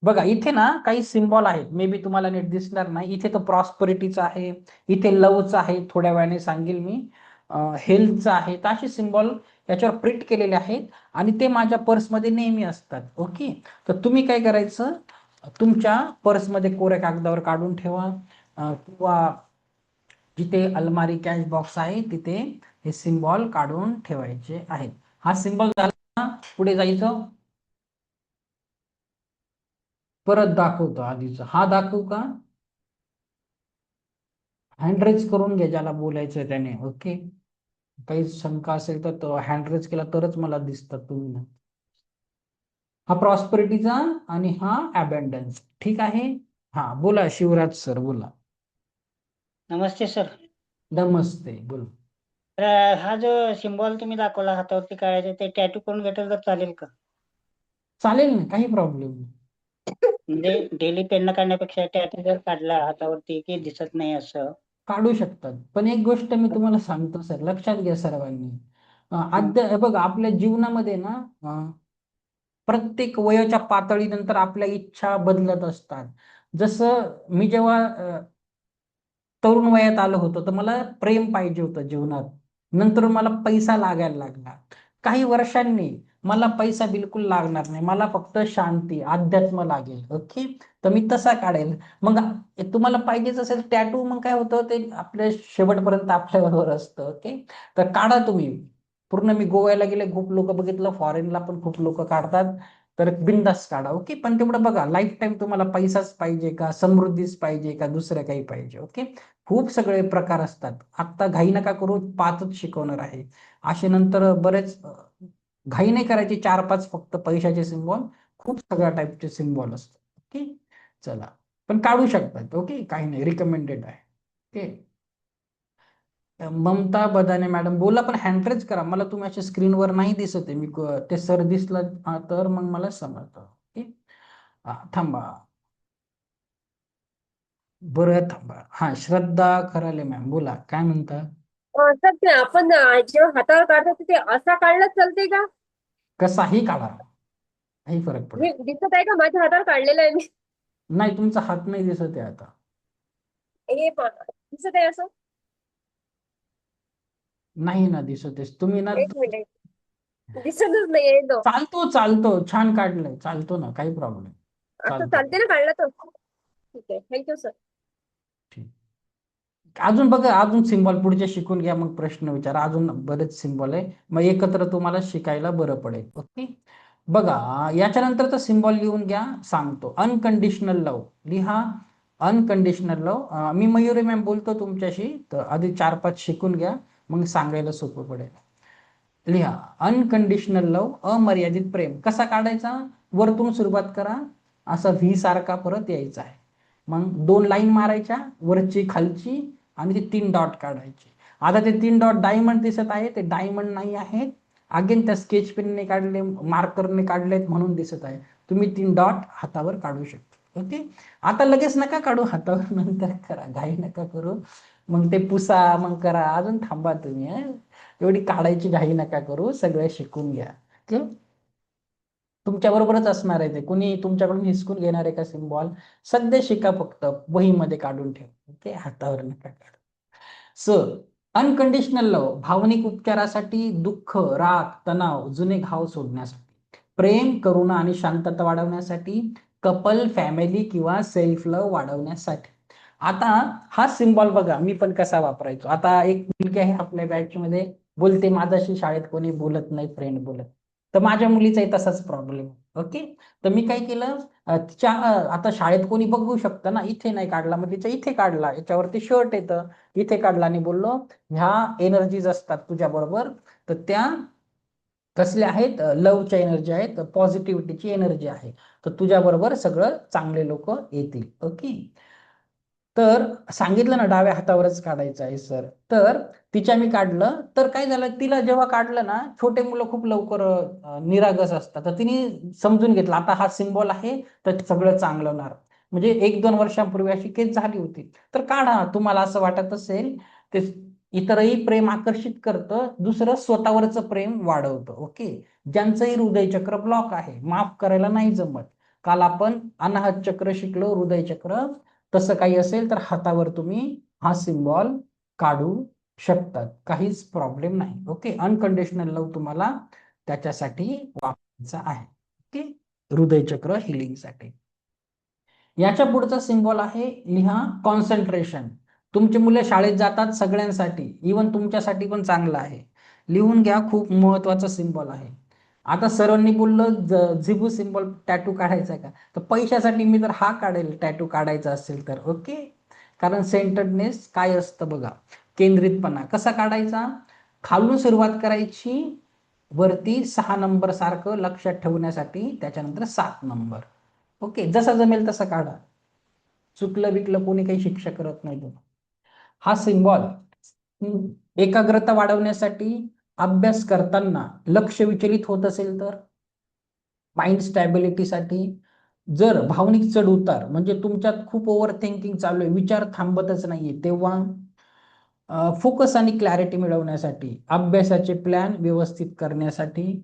बघा इथे ना काही सिम्बॉल आहेत, मे बी तुम्हाला नीट दिसणार नाही. इथे तो प्रॉस्पेरिटीचा आहे, इथे लवचा आहे, थोड्या वेळाने सांगेल मी, हेल्थचा आहे. तर असे सिम्बॉल याच्यावर प्रिंट केलेले आहेत आणि ते माझ्या पर्समध्ये नेहमी असतात. ओके, तर तुम्ही काय करायचं, तुमच्या पर्समध्ये कोऱ्या कागदावर काढून ठेवा, किंवा जिथे अलमारी कॅश बॉक्स आहे तिथे हे सिम्बॉल काढून ठेवायचे आहेत. हा सिम्बॉल झाला, पुढे जायचं. परत दाखवतो आधीच, हा दाखवू का, हँड रेज करून घ्या ज्याला बोलायचंय त्याने. ओके, काही शंका असेल तर तो हँड रेज केला तरच मला दिसतात तुम्ही. हा प्रॉस्पेरिटीचा आणि हा अबंडन्स. ठीक आहे, हा बोला शिवराज सर, बोला. नमस्ते सर. नमस्ते, बोला. तर हा जो सिम्बॉल तुम्ही दाखवला हातावरती काढायचा, ते टॅटू करून घेतलं तर चालेल का? चालेल ना, काही प्रॉब्लेम नाही. म्हणजे डेली पेन काढण्यापेक्षा टॅटू जर काढला हातावरती की दिसत नाही असं, काढू शकतात. पण एक गोष्ट मी तुम्हाला सांगतो सर, लक्षात घ्या सर्वांनी. हे बघा, आपल्या जीवनामध्ये ना, प्रत्येक वयाच्या पातळीनंतर आपल्या इच्छा बदलत असतात. जसं मी जेव्हा तरुण वयात आलो होतो तर मला प्रेम पाहिजे होतं जीवनात, नंतर मला पैसा लागायला लागला. काही वर्षांनी मला पैसा बिलकुल लागणार नाही, मला फक्त शांती, अध्यात्म लागेल. ओके, तर मी तसा काढेल. मग तुम्हाला पाहिजेच असेल टॅटू, मग काय होतं, ते आपल्या शेवटपर्यंत आपल्याबरोबर असतं. ओके, तर काढा तुम्ही. पूर्ण मी गोव्याला गेले, खूप लोक बघितलं, फॉरेनला पण खूप लोक काढतात. तर बिंदास काढा. ओके. पण तेवढं बघा, लाईफ टाईम तुम्हाला पैसाच पाहिजे का, समृद्धीच पाहिजे का, दुसरं काही पाहिजे. ओके. खूप सगळे प्रकार असतात. आता घाई नका करू, 5च शिकवणार आहे. असे नंतर बरेच घाई नाही करायची, 4-5 फक्त पैशाचे सिम्बॉल, खूप सगळ्या टाईपचे सिम्बॉल असतात. ओके. चला, पण काढू शकतात. ओके, काही नाही, रिकमेंडेड आहे. ओके. ममता बदाने मॅडम बोला, पण हँड करा. मला तुम्ही अशा स्क्रीनवर नाही दिसत आहे. ते सर दिसलं तर मग मला समजतं. ओके. थांबा, बरं थांबा. हा, श्रद्धा खराले मॅम बोला, काय म्हणता? सर ते आपण जेव्हा हातावर काढतो ते असा काढला चालते का? कसाही काढा, काही फरक पडत हे दिसत आहे का माझ्या हातावर काढलेलं आहे मी? नाही. तुमचा हात नाही दिसत आहे आता. दिसत आहे असं? नाही ना दिसत आहे तुम्ही ना. एक मिनिट, दिसतच नाहीये तो. चालतो चालतो, छान काढलंय, चालतो ना, काही प्रॉब्लेम. असं चालतो. चालते ना काढला तर? ठीक आहे, थँक्यू सर. ठीक. अजून बघा, अजून सिम्बॉल पुढचे शिकून घ्या, मग प्रश्न विचारा. अजून बरेच सिम्बॉल आहे, मग एकत्र तुम्हाला शिकायला बरं पडेल. ओके. बघा, याच्यानंतरचा सिम्बॉल लिहून घ्या, सांगतो. अनकंडिशनल लव लिहा. अनकंडिशनल लव. मी मयुरी मॅम बोलतो तुमच्याशी, तर आधी 4-5 शिकून घ्या, मग सांगायला सोपं पडेल. लिहा. अनकंडिशनल लव, अमर्यादित प्रेम. कसा काढायचा? वरतून सुरुवात करा, असा व्ही सारखा परत यायचा आहे. मग 2 लाईन मारायच्या, वरची खालची, आणि ते 3 डॉट काढायचे. आता ते 3 डॉट डायमंड दिसत आहे, ते डायमंड नाही आहेत. अगेन त्या स्केच पेनने काढले, मार्करने काढलेत म्हणून दिसत आहे. तुम्ही 3 डॉट हातावर काढू शकता. ओके. आता लगेच नका काढू हातावर, नंतर करा, घाई नका करू. मग ते पुसा, मग करा, अजून थांबा तुम्ही. एवढी काढायची घाई नका करू, सगळं शिकून घ्या. ओके. तुमच्या बरोबरच असणार आहे ते, कुणी तुमच्याकडून हिसकून घेणार आहे का सिम्बॉल? सध्या शिका, फक्त वहीमध्ये काढून ठेव. ओके, हातावर नका काढू. अनकंडिशनल लव, भावनिक उपचारासाठी, दुःख, राग, तणाव, जुने घाव सोडण्यासाठी, प्रेम, करुणा आणि शांतता वाढवण्यासाठी, कपल, फॅमिली किंवा सेल्फ लव वाढवण्यासाठी. आता हा सिम्बॉल बघा, मी पण कसा वापरायचो. आता एक मुलगी आहे आपल्या बॅच मध्ये, बोलते माझ्याशी शाळेत कोणी बोलत नाही, फ्रेंड बोलत. तर माझ्या मुलीचाही तसाच प्रॉब्लेम. ओके. तर मी काय केलं, तिच्या आता शाळेत कोणी बघू शकतं ना, इथे नाही काढला, मग तिच्या इथे काढला, याच्यावरती शर्ट येतं, इथे काढला आणि बोललो ह्या एनर्जीज असतात तुझ्या बरोबर, तर त्या कसल्या आहेत? लवच्या एनर्जी आहेत, पॉझिटिव्हिटीची एनर्जी आहे. तर तुझ्या बरोबर सगळं चांगले लोक येतील. ओके. तर सांगितलं ना, डाव्या हातावरच काढायचं आहे सर. तर तिच्या मी काढलं, तर काय झालं, तिला जेव्हा काढलं ना, छोटे मुलं खूप लवकर निरागस असतात, तर तिने समजून घेतलं आता हा सिम्बॉल आहे तर सगळं चांगलं होणार. म्हणजे 1-2 वर्षांपूर्वी अशी केस झाली होती. तर काढा, तुम्हाला असं वाटत असेल ते इतरही प्रेम आकर्षित करतं, दुसरं स्वतःवरचं प्रेम वाढवतं. ओके. ज्यांचंही हृदय चक्र ब्लॉक आहे, माफ करायला नाही जमत, काल आपण अनाहत चक्र शिकलो, हृदय चक्र, तसं काही असेल तर हातावर तुम्ही हा सिम्बॉल काढू शकतात, काहीच प्रॉब्लेम नाही. ओके. अनकंडिशनल लव तुम्हाला त्याच्यासाठी वापरायचा आहे. ओके. हृदय चक्र हिलिंगसाठी. याच्या पुढचा सिम्बॉल आहे, लिहा, कॉन्सन्ट्रेशन. तुमची मुलं शाळेत जातात, सगळ्यांसाठी, इवन तुमच्यासाठी पण चांगलं आहे. लिहून घ्या, खूप महत्वाचा सिम्बॉल आहे. आता सरांनी बोललं झिबू सिम्बॉल टॅटू काढायचा का, तर पैशासाठी मी तर हा काढेल, टॅटू काढायचा असेल तर. ओके. कारण सेंटर्डनेस काय असतं बघा, केंद्रितपणा. कसा काढायचा? खालून सुरुवात करायची, वरती 6 नंबर सारखं लक्षात ठेवण्यासाठी, त्याच्यानंतर 7 नंबर. ओके. जसा जमेल तसा काढा, चुकलं बिकलं कोणी काही शिक्षा करत नाही तुम्हाला. हा सिम्बॉल एकाग्रता वाढवण्यासाठी, अभ्यास करताना लक्ष विचलित होत असेल तर, माइंड स्टॅबिलिटीसाठी, जर भावनिक चढ उतार म्हणजे तुमच्यात खूप ओव्हर थिंकिंग चालू आहे, विचार थांबतच नाहीये, तेव्हा फोकस आणि क्लॅरिटी मिळवण्यासाठी, अभ्यासाचे प्लॅन व्यवस्थित करण्यासाठी,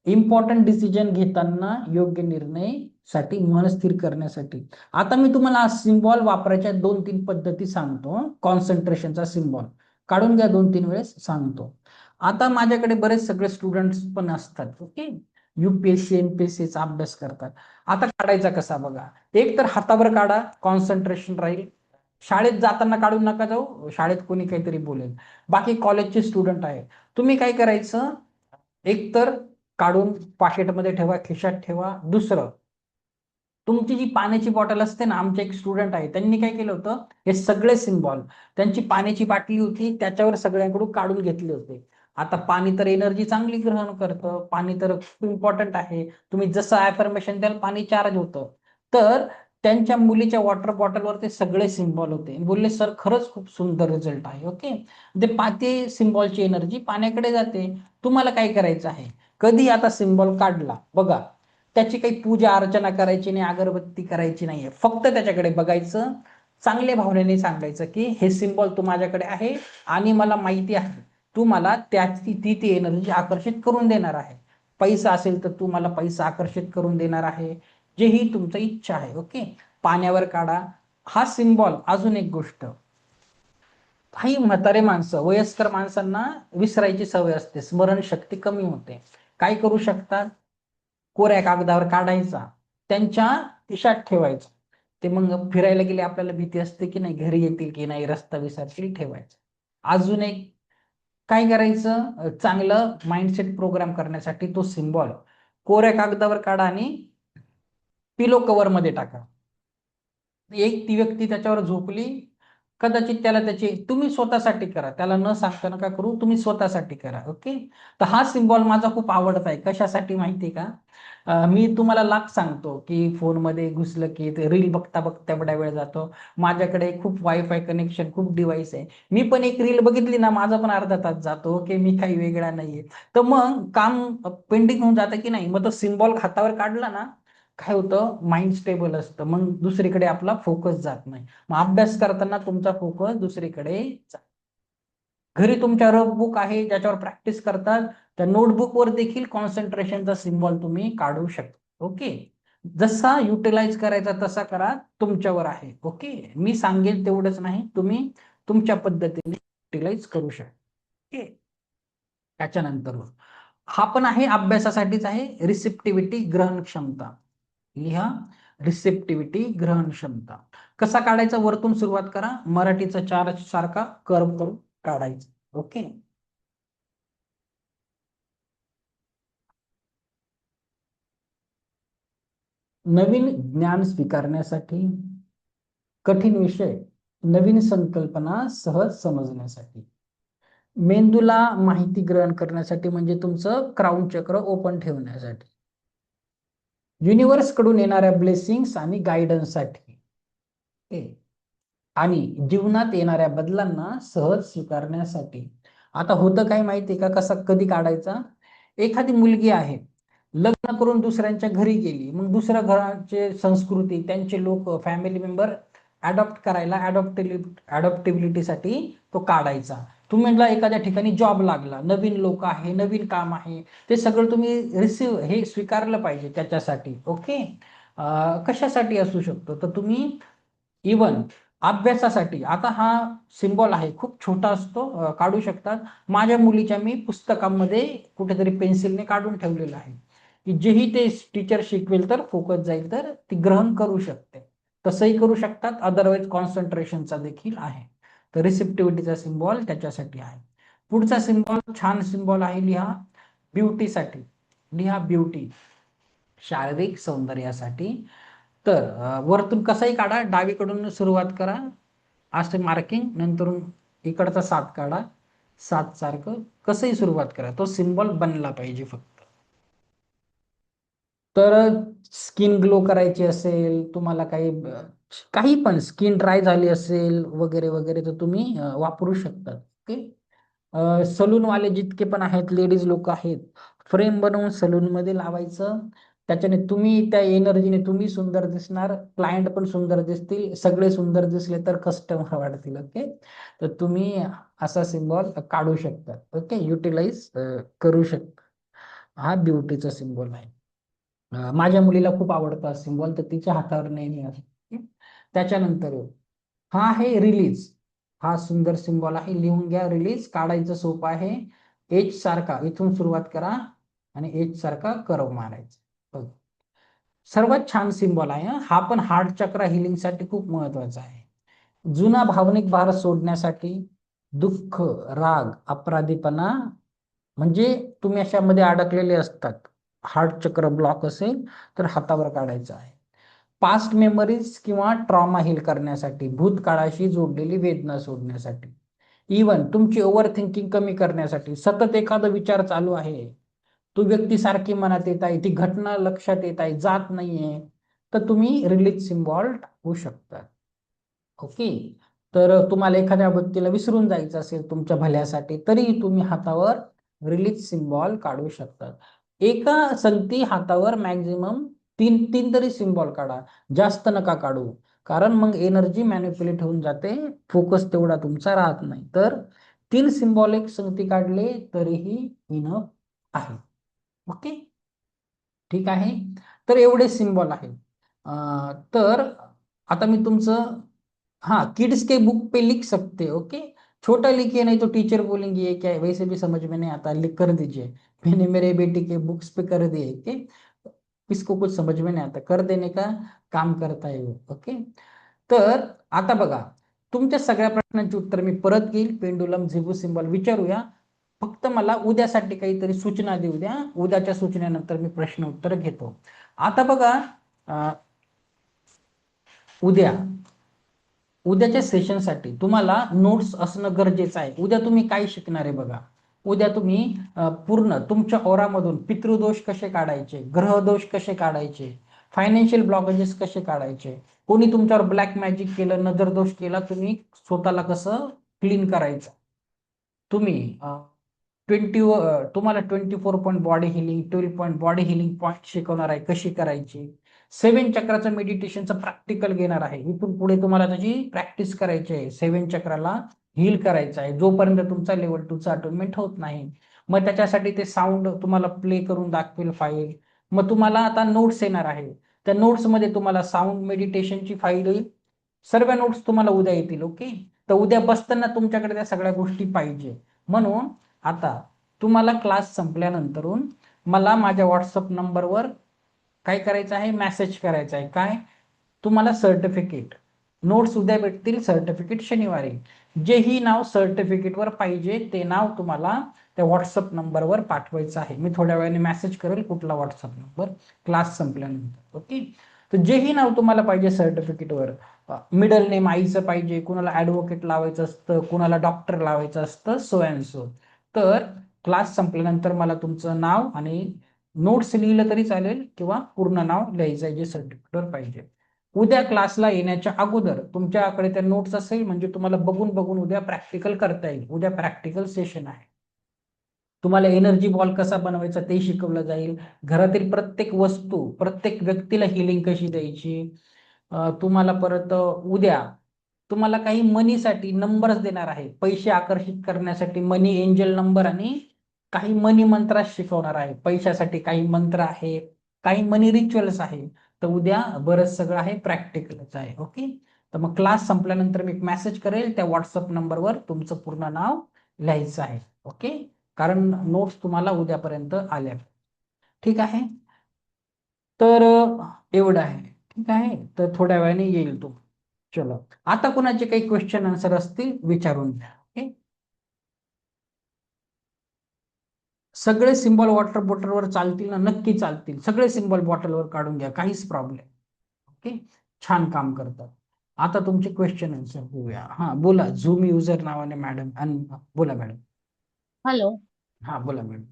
इम्पॉर्टंट डिसिजन घेताना योग्य निर्णय साठी, मन स्थिर करण्यासाठी. आता मी तुम्हाला सिम्बॉल वापरायच्या 2-3 पद्धती सांगतो. कॉन्सन्ट्रेशनचा सिम्बॉल काढून घ्या, 2-3 वेळेस सांगतो. आता माझ्याकडे बरेच सगळे स्टुडंट्स पण असतात. ओके. UPSC MPSCचा अभ्यास करतात. आता काढायचा कसा बघा, एक तर हातावर काढा, कॉन्सन्ट्रेशन राहील. शाळेत जाताना काढून नका जाऊ, शाळेत कोणी काहीतरी बोलेल. बाकी कॉलेजचे स्टुडंट आहे, तुम्ही काय करायचं, एक तर काढून पाकिटमध्ये ठेवा, खिशात ठेवा. दुसरं, तुमची जी पाण्याची बॉटल असते ना, आमचे एक स्टुडंट आहे, त्यांनी काय केलं होतं, हे सगळे सिम्बॉल, त्यांची पाण्याची बाटली होती त्याच्यावर सगळ्यांकडून काढून घेतले होते. आता पाणी तर एनर्जी चांगली ग्रहण करतं, पाणी तर खूप इम्पॉर्टंट आहे. तुम्ही जसं ॲफर्मेशन द्याल पाणी चार्ज होतं. तर त्यांच्या मुलीच्या वॉटर बॉटलवर ते सगळे सिम्बॉल होते. बोलले सर खरंच खूप सुंदर रिझल्ट आहे. ओके, ते सिम्बॉलची एनर्जी पाण्याकडे जाते. तुम्हाला काय करायचं आहे, कधी आता सिम्बॉल काढला बघा, त्याची काही पूजा अर्चना करायची नाही, अगरबत्ती करायची नाहीये, फक्त त्याच्याकडे बघायचं, चांगल्या भावनेने सांगायचं की हे सिम्बॉल तू माझ्याकडे आहे आणि मला माहिती आहे तू मला ती एनर्जी आकर्षित करून देणार आहे. पैसा असेल तर तू मला पैसा आकर्षित करून देणार आहे, जेही तुमचं इच्छा आहे. ओके, पाण्यावर काढा हा सिम्बॉल. अजून एक गोष्ट, काही म्हातारे माणसं, वयस्कर माणसांना विसरायची सवय असते, स्मरणशक्ती कमी होते. काय करू शकतात, कोऱ्या कागदावर काढायचा, त्यांच्या खिशात ठेवायचा. ते मग फिरायला गेले आपल्याला भीती असते की नाही, घरी येतील की नाही, रस्ता विसरतील, ठेवायचं. अजून एक काय करायचं, चांगलं माइंडसेट प्रोग्राम करण्यासाठी तो सिम्बॉल कोऱ्या कागदावर काढा आणि पिलो कव्हर मध्ये टाका. एक ती व्यक्ती त्याच्यावर झोपली, कदाचित त्याला त्याची, तुम्ही स्वतःसाठी करा, त्याला न सांगता नका करू, तुम्ही स्वतःसाठी करा. ओके, तर हा सिम्बॉल माझा खूप आवडता आहे. कशासाठी माहिती का, मी तुम्हाला लाख सांगतो की फोनमध्ये घुसलं की रील बघता बघता एवढा वेळ जातो. माझ्याकडे खूप वायफाय कनेक्शन, खूप डिव्हाइस आहे, मी पण एक रील बघितली ना, माझा पण अर्धा तास जातो. ओके, मी काही वेगळा नाहीये. तर मग काम पेंडिंग होऊन जातं की नाही, मग तो सिम्बॉल हातावर काढला ना, काय होतं, माइंड स्टेबल असतं, मग दुसरीकडे आपला फोकस जात नाही. मग अभ्यास करताना तुमचा फोकस दुसरीकडे घरी तुमच्या रफ बुक आहे ज्याच्यावर प्रॅक्टिस करतात, त्या नोटबुकवर देखील कॉन्सन्ट्रेशनचा सिम्बॉल तुम्ही काढू शकता. ओके, जसा युटिलाइज करायचा तसा करा, तुमच्यावर आहे. ओके, मी सांगेल तेवढंच नाही, तुम्ही तुमच्या पद्धतीने युटिलाइज करू शकता. ओके, त्याच्यानंतर हा पण आहे, अभ्यासासाठीच आहे, रिसेप्टिव्हिटी ग्रहण क्षमता. लिहा, रिसेप्टिव्हिटी ग्रहण क्षमता. कसा काढायचा, वरतून सुरुवात करा, मराठीचा 4 सारखा कर्व करून काढायचा. ओके, नवीन ज्ञान स्वीकारण्यासाठी, कठीण विषय, नवीन संकल्पना सहज समजण्यासाठी, मेंदूला माहिती ग्रहण करण्यासाठी, म्हणजे तुमचं क्राऊन चक्र ओपन ठेवण्यासाठी, युनिव्हर्स कडून येणाऱ्या ब्लेसिंग्स आणि गायडन्ससाठी, आणि जीवनात येणाऱ्या बदलांना सहज स्वीकारण्यासाठी. आता होतं काय माहितीये का, कसा कधी काढायचा, एखादी मुलगी आहे, लग्न करून दुसऱ्यांच्या घरी गेली, मग दुसऱ्या घराचे संस्कृती, त्यांचे लोक, फॅमिली मेंबर अडॉप्ट करायला, अडॉप्टिबिलिटीसाठी तो काढायचा. तुम्ही म्हटलं एखाद्या ठिकाणी जॉब लागला, नवीन लोक आहे, नवीन काम आहे, ते सगळं तुम्ही हे स्वीकारलं पाहिजे त्याच्यासाठी. ओके, कशासाठी असू शकतो, तर तुम्ही इवन अभ्यासासाठी, आता हा सिम्बॉल आहे, खूप छोटा असतो, काढू शकतात. माझ्या मुलीच्या मी पुस्तकामध्ये कुठेतरी पेन्सिलने काढून ठेवलेलं आहे की जेही ते टीचर शिकवेल तर फोकस जाईल तर ती ग्रहण करू शकते. तसंही करू शकतात, अदरवाईज कॉन्सन्ट्रेशनचा देखील आहे. तर रिसेप्टिव्हिटीचा सिम्बॉल त्याच्यासाठी आहे. पुढचा सिम्बॉल छान सिम्बॉल आहे, लिहा, ब्युटीसाठी. लिहा, ब्युटी, शारीरिक सौंदर्यासाठी. तर वरतून कसाही काढा, डावीकडून सुरुवात करा, असं मार्किंग, नंतर इकडचा 7 काढा, 7 सारखं कसंही सुरुवात करा, तो सिम्बॉल बनला पाहिजे फक्त. तर स्किन ग्लो करायची असेल, तुम्हाला काही पण स्किन ड्राय झाली असेल वगैरे वगैरे, तर तुम्ही वापरू शकता. ओके, सलूनवाले जितके पण आहेत, लेडीज लोक आहेत, फ्रेम बनवून सलून मध्ये लावायचं, त्याच्याने तुम्ही त्या एनर्जीने तुम्ही सुंदर दिसणार, क्लायंट पण सुंदर दिसतील, सगळे सुंदर दिसले तर कस्टमर वाढतील. ओके, तर तुम्ही असा सिम्बॉल काढू शकता. ओके, युटिलाइज करू शकता. हा ब्युटीचा सिम्बॉल आहे. माझ्या मुलीला खूप आवडतो हा सिम्बॉल, तर तिच्या हातावर नेहमी आहे. त्याच्यानंतर हा आहे रिलीज, हा सुंदर सिम्बॉल आहे, लिहून घ्या. रिलीज काढायचं सोपं आहे, एच सारखा इथून सुरुवात करा आणि एच सारखा कर्व मारायचा. सर्वात छान सिम्बॉल आहे. हा पण हार्ट चक्र हिलिंगसाठी खूप महत्वाचा आहे. जुना भावनिक भार सोडण्यासाठी, दुःख, राग, अपराधीपणा म्हणजे तुम्ही अशामध्ये अडकलेले असतात, हार्ट चक्र ब्लॉक असेल तर हातावर काढायचं आहे. पास्ट मेमरीज किंवा ट्रॉमा हील करण्यासाठी, भूतकाळाशी जोडलेली वेदना सोडण्यासाठी, इवन तुमची ओव्हर थिंकिंग कमी करण्यासाठी, सतत एखादा विचार चालू आहे, तो व्यक्ती सारखी मनात येत आहे, ती घटना लक्षात येत आहे, जात नाहीये, तर तुम्ही रिलीज सिम्बॉल टाकू शकता. ओके. तर तुम्हाला एखाद्या व्यक्तीला विसरून जायचं असेल तुमच्या भल्यासाठी, तरी तुम्ही हातावर रिलीज सिम्बॉल काढू शकता. एका संगती हातावर मॅक्झिमम 3 तरी सिम्बॉल काढा, जास्त नका काढू, कारण मग एनर्जी मॅनिप्युलेट होऊन जाते, फोकस तेवढा तुमचा राहत नाही. तर 3 सिम्बॉल एक संगती काढले तरीही इनफ आहे. ओके, ठीक आहे. तर एवढे सिम्बॉल आहे. तर आता मी तुमचं, हाँ किड्स के बुक पे लिख सकते, ओके, छोटा लिखिए नहीं तो टीचर बोलेंगे ये क्या है, वैसे भी समझ में नहीं आता, लिख कर दीजिए. मैंने मेरे बेटी के बुक्स पे कर दिए, ओके, किसको कुछ समझ में नहीं आता, कर देने का काम करता है वो. ओके. तर आता बघा, तुमच्या सगळ्या प्रश्नांची उत्तर मी परत घेईल, पेंडुलम झिबू सिम्बॉल विचारूया, फक्त मला उद्यासाठी काहीतरी सूचना देऊ द्या, उद्याच्या सूचनेनंतर मी प्रश्न उत्तर घेतो. आता बघा, उद्याच्या सेशनसाठी तुम्हाला नोट्स असणं गरजेचं आहे. उद्या तुम्ही काय शिकणार आहे बघा. उद्या तुम्ही पूर्ण तुमच्या ओरामधून पितृदोष कसे काढायचे, ग्रहदोष कसे काढायचे, फायनान्शियल ब्लॉकेजेस कसे काढायचे, कोणी तुमच्यावर ब्लॅक मॅजिक केलं, नजर दोष केला, तुम्ही स्वतःला कसं क्लीन करायचं, तुम्ही तुम्हाला 24 point body healing, 12 point body healing point शिकवणार आहे, कशी करायची. 7 चक्राचं मेडिटेशनचं प्रॅक्टिकल घेणार आहे. इथून पुढे तुम्हाला त्याची प्रॅक्टिस करायची आहे, 7 चक्राला हील करायचं आहे, जोपर्यंत तुमचा लेवल 2चा अटोनमेंट होत नाही. मग त्याच्यासाठी ते साऊंड तुम्हाला प्ले करून दाखवेल फाईल. मग तुम्हाला आता नोट्स येणार आहे, त्या नोट्समध्ये तुम्हाला साऊंड मेडिटेशनची फाईल येईल, सर्व नोट्स तुम्हाला उद्या येतील. ओके. तर उद्या बसताना तुमच्याकडे त्या सगळ्या गोष्टी पाहिजे. म्हणून आता तुम्हाला क्लास संपल्यानंतरून मला माझ्या व्हॉट्सअप नंबरवर काय करायचं आहे, मेसेज करायचा आहे. काय, तुम्हाला सर्टिफिकेट, नोट्स उद्या भेटतील, सर्टिफिकेट शनिवारी. जेही नाव सर्टिफिकेटवर पाहिजे ते नाव तुम्हाला त्या व्हॉट्सअप नंबरवर पाठवायचं आहे. मी थोड्या वेळाने मेसेज करेल कुठला व्हॉट्सअप नंबर, क्लास संपल्यानंतर. ओके. तर जेही नाव तुम्हाला पाहिजे सर्टिफिकेटवर, मिडल नेम आईचं पाहिजे, कुणाला ॲडव्होकेट लावायचं असतं, कुणाला डॉक्टर लावायचं असतं, सो अँड सो. तर क्लास संपल्यानंतर मला तुमचं नाव आणि नोट्स लिहिलं तरी चालेल, किंवा पूर्ण नाव लिहायचं आहे जे सर्टिफिकेटवर पाहिजे. उद्या क्लासला येण्याच्या अगोदर तुमच्याकडे त्या नोट्स असेल, म्हणजे तुम्हाला बघून बघून उद्या प्रॅक्टिकल करता येईल. उद्या प्रॅक्टिकल सेशन आहे. तुम्हाला एनर्जी बॉल कसा बनवायचा ते शिकवलं जाईल. घरातील प्रत्येक वस्तू, प्रत्येक व्यक्तीला हिलिंग कशी द्यायची. तुम्हाला परत उद्या तुम्हाला काही मनीसाठी नंबर्स देणार आहे, पैसे आकर्षित करण्यासाठी मनी एंजल नंबर आणि काही मनी मंत्र शिकवणार आहे. पैशासाठी काही मंत्र आहे, काही मनी रिच्युअल्स आहे. तर उद्या बरंच सगळं आहे, प्रॅक्टिकलच आहे. ओके. तर मग क्लास संपल्यानंतर मी एक मेसेज करेल, त्या व्हॉट्सअप नंबरवर तुमचं पूर्ण नाव लिहायचं आहे. ओके. कारण नोट्स तुम्हाला उद्यापर्यंत आल्या. ठीक आहे. तर एवढं आहे. ठीक आहे. तर थोड्या वेळाने येईल तो. चलो, आता कोणाचे काही क्वेश्चन आन्सर असतील विचारून घ्या. ओके. सगळे सिम्बॉल वॉटर बॉटलवर चालतील ना? नक्की चालतील. सगळे सिम्बॉल बॉटलवर काढून घ्या, काहीच प्रॉब्लेम. ओके. छान काम करतात. आता तुमचे क्वेश्चन आन्सर होऊया. हा बोला, झूम युजर नावाने मॅडम. बोला मॅडम. हेलो। हा बोला मॅडम.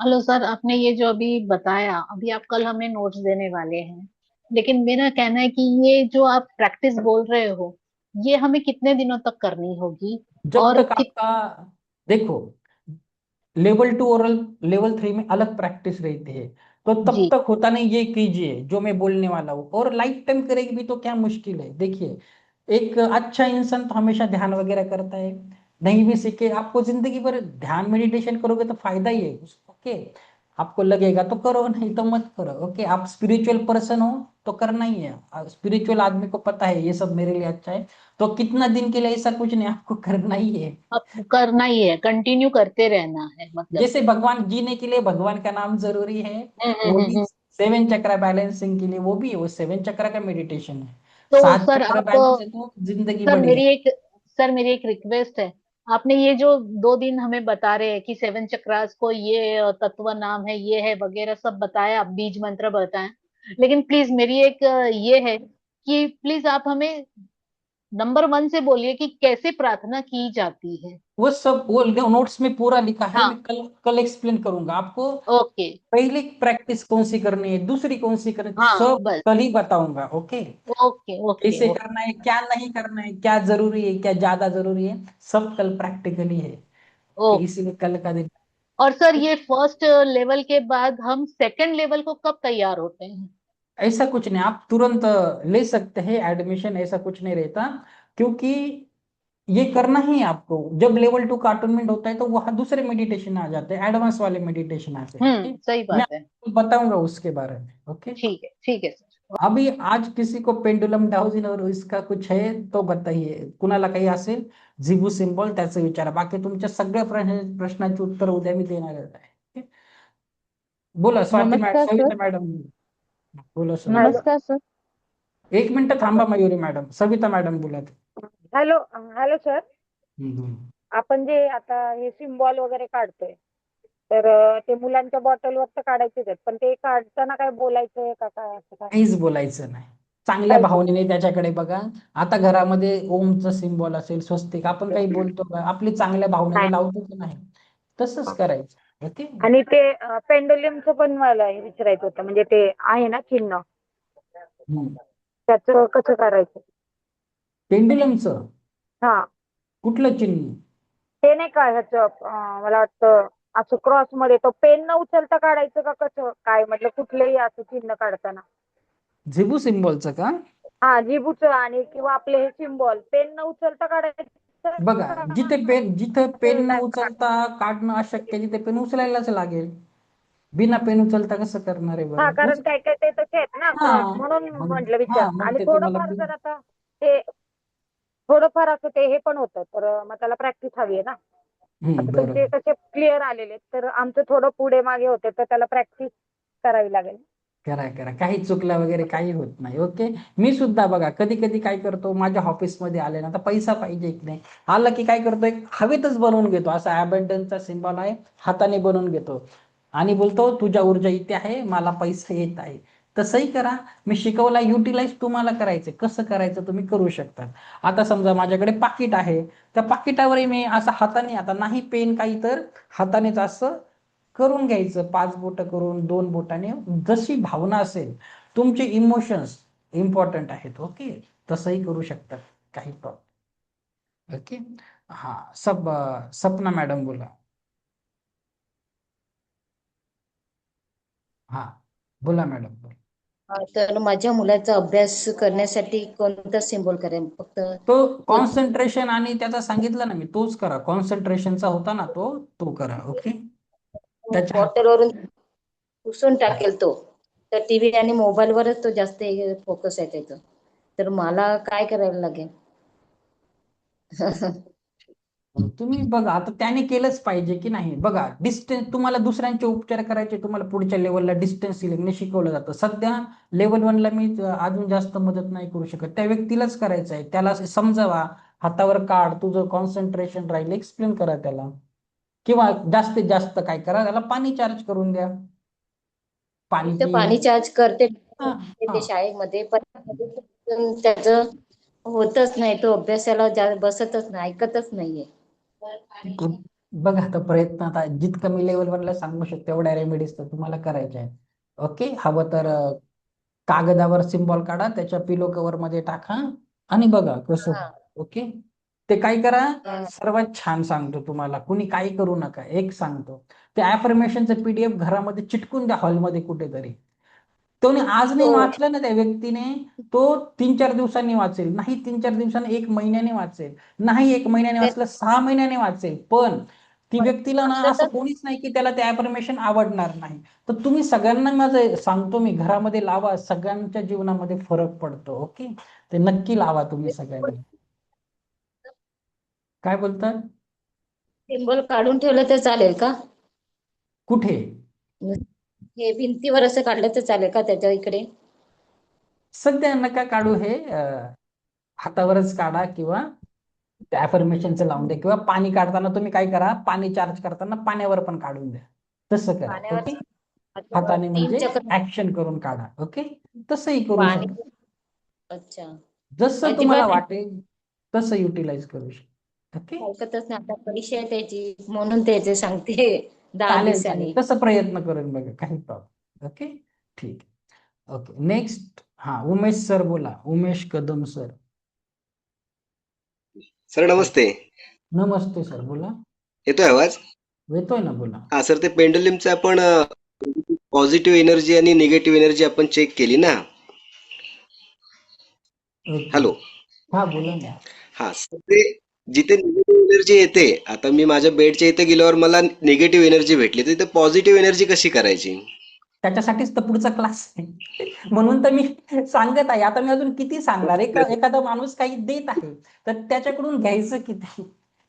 हेलो सर, आपने ये जो अभी बताया, अभी आप कल हमें नोट्स देने वाले हैं, लेकिन मेरा कहना है कि ये जो आप प्रैक्टिस बोल रहे हो, ये हमें कितने दिनों तक करनी होगी? जब और तक आपका, देखो, लेवल 2 और लेवल 3 में अलग प्रैक्टिस रहती है, तो तब जी तक होता नहीं, ये कीजिए जो मैं बोलने वाला हूँ, और लाइफ टाइम करेगी भी तो क्या मुश्किल है. देखिए, एक अच्छा इंसान तो हमेशा ध्यान वगैरह करता है, नहीं भी सीखे, आपको जिंदगी भर ध्यान मेडिटेशन करोगे तो फायदा ही है. ओके. आपको लगेगा तो करो, नहीं तो मत करो. ओके. आप स्पिरिचुअल पर्सन हो तो करना ही है. स्पिरिचुअल आदमी को पता है ये सब मेरे लिए अच्छा है, तो कितना दिन के लिए ऐसा कुछ नहीं, आपको करना ही है. अब करना ही है, कंटिन्यू करते रहना है मतलब। जैसे भगवान, जीने के लिए भगवान का नाम जरूरी है, वो भी हम्म। 7 चक्र बैलेंसिंग के लिए वो भी है, वो 7 चक्र का मेडिटेशन है. तो 7 सर चक्र आप, बैलेंस है तो जिंदगी सर बढ़िया. मेरी एक सर मेरी एक रिक्वेस्ट है आपने ये जो 2 दिन हमें बता रहे हैं कि 7 चक्रास को ये तत्व नाम है, ये है वगैरह सब बताया, बीज मंत्र बताए, लेकिन प्लीज मेरी एक ये है कि प्लीज आप हमें नंबर 1 से बोलिए कि कैसे प्रार्थना की जाती है। वो नोट्स में पूरा लिखा है, हाँ। मैं कल कल एक्सप्लेन करूंगा आपको। ओके। पहली प्रैक्टिस कौन सी करनी है, दूसरी कौन सी करनी है, हाँ सब बस। कल ही बताऊंगा। ओके, ओके ओके कैसे ओके। करना है, क्या नहीं करना है, क्या जरूरी है, क्या ज्यादा जरूरी है, सब कल प्रैक्टिकली है। ओके। इसीलिए कल का दिन। और सर ये फर्स्ट लेवल के बाद हम सेकंड लेवल को कब तैयार होते हैं? ऐसा कुछ नहीं, आप तुरंत ले सकते हैं एडमिशन, ऐसा कुछ नहीं रहता। क्योंकि ये करना ही है आपको। जब लेवल 2 का अटेनमेंट होता है तो वहां दूसरे मेडिटेशन आ जाते हैं, एडवांस वाले मेडिटेशन आते हैं। ओके, सही मैं बात है। आपको बताऊंगा उसके बारे में। ओके, ठीक है सर। अभी आज किसी को पेंडुलम डाउजिन और इसका कुछ है तो बताइए, कुणाला काही असेल झिबू सिम्बॉल त्याचं विचारा, बाकी तुमच्या सगळ्या प्रश्नांची उत्तर उद्या मी देणार आहे. ओके? बोला स्वाती मॅडम, नमस्कार सर. सविता मॅडम. बोला सर. हॅलो. नमस्कार सर. एक मिनिट थांबा मयुरी मॅडम, सविता मॅडम बोलत. Hello hello sir. हम्म. आपण जे आता हे सिम्बॉल वगैरे काढतोय, तर ते मुलांच्या बॉटलवर तर काढायचेच आहेत, पण ते काढताना काय बोलायचंय का काय असं काय? काहीच बोलायचं नाही, चांगल्या काहीच नाही. भावनेने त्याच्याकडे बघा. आता घरामध्ये ओमचं सिम्बॉल असेल, स्वस्तिक, आपण काही बोलतो का, आपली चांगल्या भावनेने नाही. लावतो की नाही, तसंच करायचं. ओके, आणि ते पेंडुलमचं पण मला हे विचारायचं होतं, म्हणजे ते आहे ना चिन्ह, त्याचं कसं करायचं? पेंडुलमचं हा, कुठलं चिन्ह? ते नाही का ह्याचं मला वाटतं असं क्रॉस मध्ये तो पेन न उचलता काढायचं का कसं काय, म्हटलं कुठलंही असं चिन्ह काढताना? झिबू सिम्बॉलचं का? हा, जिबूचं आणि किंवा आपले हे सिम्बॉल पेन न उचलता काढायचं बघा, का जिथे पेन असं न direct उचलता काढणं अशक्य, तिथे पेन उचलायलाच लागेल. बिना पेन उचलता कसं करणार आहे हा, बरं? कारण काय काय ते तसे आहेत ना हा, क्रॉस, म्हणून मग म्हटलं हा विचार. मग आणि ते तुम्हाला थोडंफार जर आता ते थोडंफार असं ते हे पण होतं, तर मग त्याला प्रॅक्टिस हवी आहे ना. आता तुमचे बरोबर. कसे क्लिअर आलेले आहेत, तर आमचं थोडं पुढे मागे होते, तर त्याला प्रॅक्टिस करावी लागेल. करा करा, काही चुकला वगैरे काही होत नाही. ओके, मी सुद्धा बघा कधी कधी काय करतो, माझ्या ऑफिसमध्ये आले ना, आता पैसा पाहिजे की नाही, आलं की काय करतो, एक हवेतच बनवून घेतो, असा अबंडन्सचा सिम्बॉल आहे, हाताने बनवून घेतो आणि बोलतो तुझ्या ऊर्जा इथे आहे, मला पैसा येत आहे. तसंही करा, मी शिकवला, युटिलाइज तुम्हाला करायचं, कसं करायचं तुम्ही करू शकता. आता समजा माझ्याकडे पाकिट आहे, त्या पाकिटावरही मी असं हाताने, आता नाही पेन काही, तर हातानेच असं करून घ्यायचं, 5 बोटं करून 2 बोटाने, जशी भावना असेल, तुमचे इमोशन्स इम्पॉर्टंट आहेत. ओके, तसंही करू शकतात, काही प्रॉब्लेम. ओके, हा सपना मॅडम बोला. हा, बोला मॅडम बोला. तर माझ्या मुलाचा अभ्यास करण्यासाठी कोणता सिम्बॉल करेन फक्त? तो कॉन्सन्ट्रेशन आणि त्याचा सांगितलं ना मी, तोच करा, कॉन्सन्ट्रेशनचा होता ना तो तो करा. ओके, त्याच्या बॉटलवरून पुसून टाकेल तो, तर टीव्ही आणि मोबाईलवरच तो जास्त फोकस आहे त्याचा, तर मला काय करायला लागेल? तुम्ही बघा, आता त्याने केलंच पाहिजे की नाही. बघा, डिस्टन्स, तुम्हाला दुसऱ्यांचे उपचार करायचे, तुम्हाला पुढच्या लेवलला डिस्टन्स सिलिंगने शिकवलं जातं. सध्या लेवल 1 ला मी अजून जास्त मदत नाही करू शकत, त्या व्यक्तीलाच करायचं आहे. त्याला समजावा, हातावर काढ, तुझं कॉन्सन्ट्रेशन राहील, एक्सप्लेन करा त्याला. किंवा जास्तीत जास्त काय करा, त्याला पाणी चार्ज करून द्या, पाणी तर पी. पाणी चार्ज करते हा, ते शाळेमध्ये, पण त्याचं होतच नाही, तो अभ्यासाला बसतच नाही, ऐकतच नाहीये. बघा, आता प्रयत्न, आता जितकं मी लेवल 1 ला सांगू शकतो तेवढ्या रेमेडीज तर तुम्हाला करायच्या आहेत. ओके, हवं तर कागदावर सिम्बॉल काढा, त्याच्या पिलो कव्हर मध्ये टाका आणि बघा कसं. ओके, ते काय करा, सर्वात छान सांगतो तुम्हाला, कुणी काही करू नका, एक सांगतो, ते अफर्मेशनचं PDF घरामध्ये चिटकून द्या, हॉलमध्ये कुठेतरी. तो आज नाही वाचलं ना त्या व्यक्तीने, तो 3-4 दिवसांनी वाचेल, नाही 3-4 दिवसांनी, 1 महिन्याने वाचेल, नाही 1 महिन्याने वाचलं, 6 महिन्याने वाचेल. पण ती व्यक्तीला ना असं कोणीच नाही की त्याला ते अफर्मेशन आवडणार नाही. तर तुम्ही सगळ्यांना, माझं सांगतो मी, घरामध्ये लावा, सगळ्यांच्या जीवनामध्ये फरक पडतो. ओके, ते नक्की लावा तुम्ही सगळ्यांनी. काय बोलतात? सिम्बॉल काढून ठेवलं तर चालेल का? कुठे? हे भिंतीवर असं काढलं तर चालेल का त्याच्या इकडे? सध्या नका काढू हे, हातावरच काढा किंवा अफर्मेशनचं लावून द्या किंवा पाणी काढताना तुम्ही काय करा, पाणी चार्ज करताना पाण्यावर पण काढून द्या, तसं करा. पाण्यावर ओके, किंवा हाताने 3 म्हणजे चक्र ऍक्शन करून काढा. ओके, तसंही करू पाणी. शकता. अच्छा. जसं तुम्हाला अजिबात वाटेल तसं युटिलाइज करू शकता. ओके, ऐकतच नाही. आता परीक्षा आहे त्याची म्हणून त्याचे सांगते 10 चालेल दिवसांनी. चालेल, तसं प्रयत्न करून बघा, काही प्रॉब्लेम. ओके, ठीक. Okay, next. हा, उमेश सर बोला. उमेश कदम सर. सर नमस्ते. नमस्ते सर, बोला. येतोय आवाज? येतोय ना, बोला. हा सर, ते पेंडुलमचं आपण पॉझिटिव्ह एनर्जी आणि निगेटिव्ह एनर्जी आपण चेक केली ना. Okay, hello. हा बोला ना. हा सर, ते जिथे निगेटिव्ह एनर्जी येते, आता मी माझ्या बेडच्या इथे गेल्यावर मला निगेटिव्ह एनर्जी भेटली, तर तिथे पॉझिटिव्ह एनर्जी कशी करायची? त्याच्यासाठीच तर पुढचा क्लास आहे. म्हणून तर मी सांगत आहे. आता मी अजून किती सांगणार. एखादा माणूस काही देत आहे तर त्याच्याकडून घ्यायचं किती.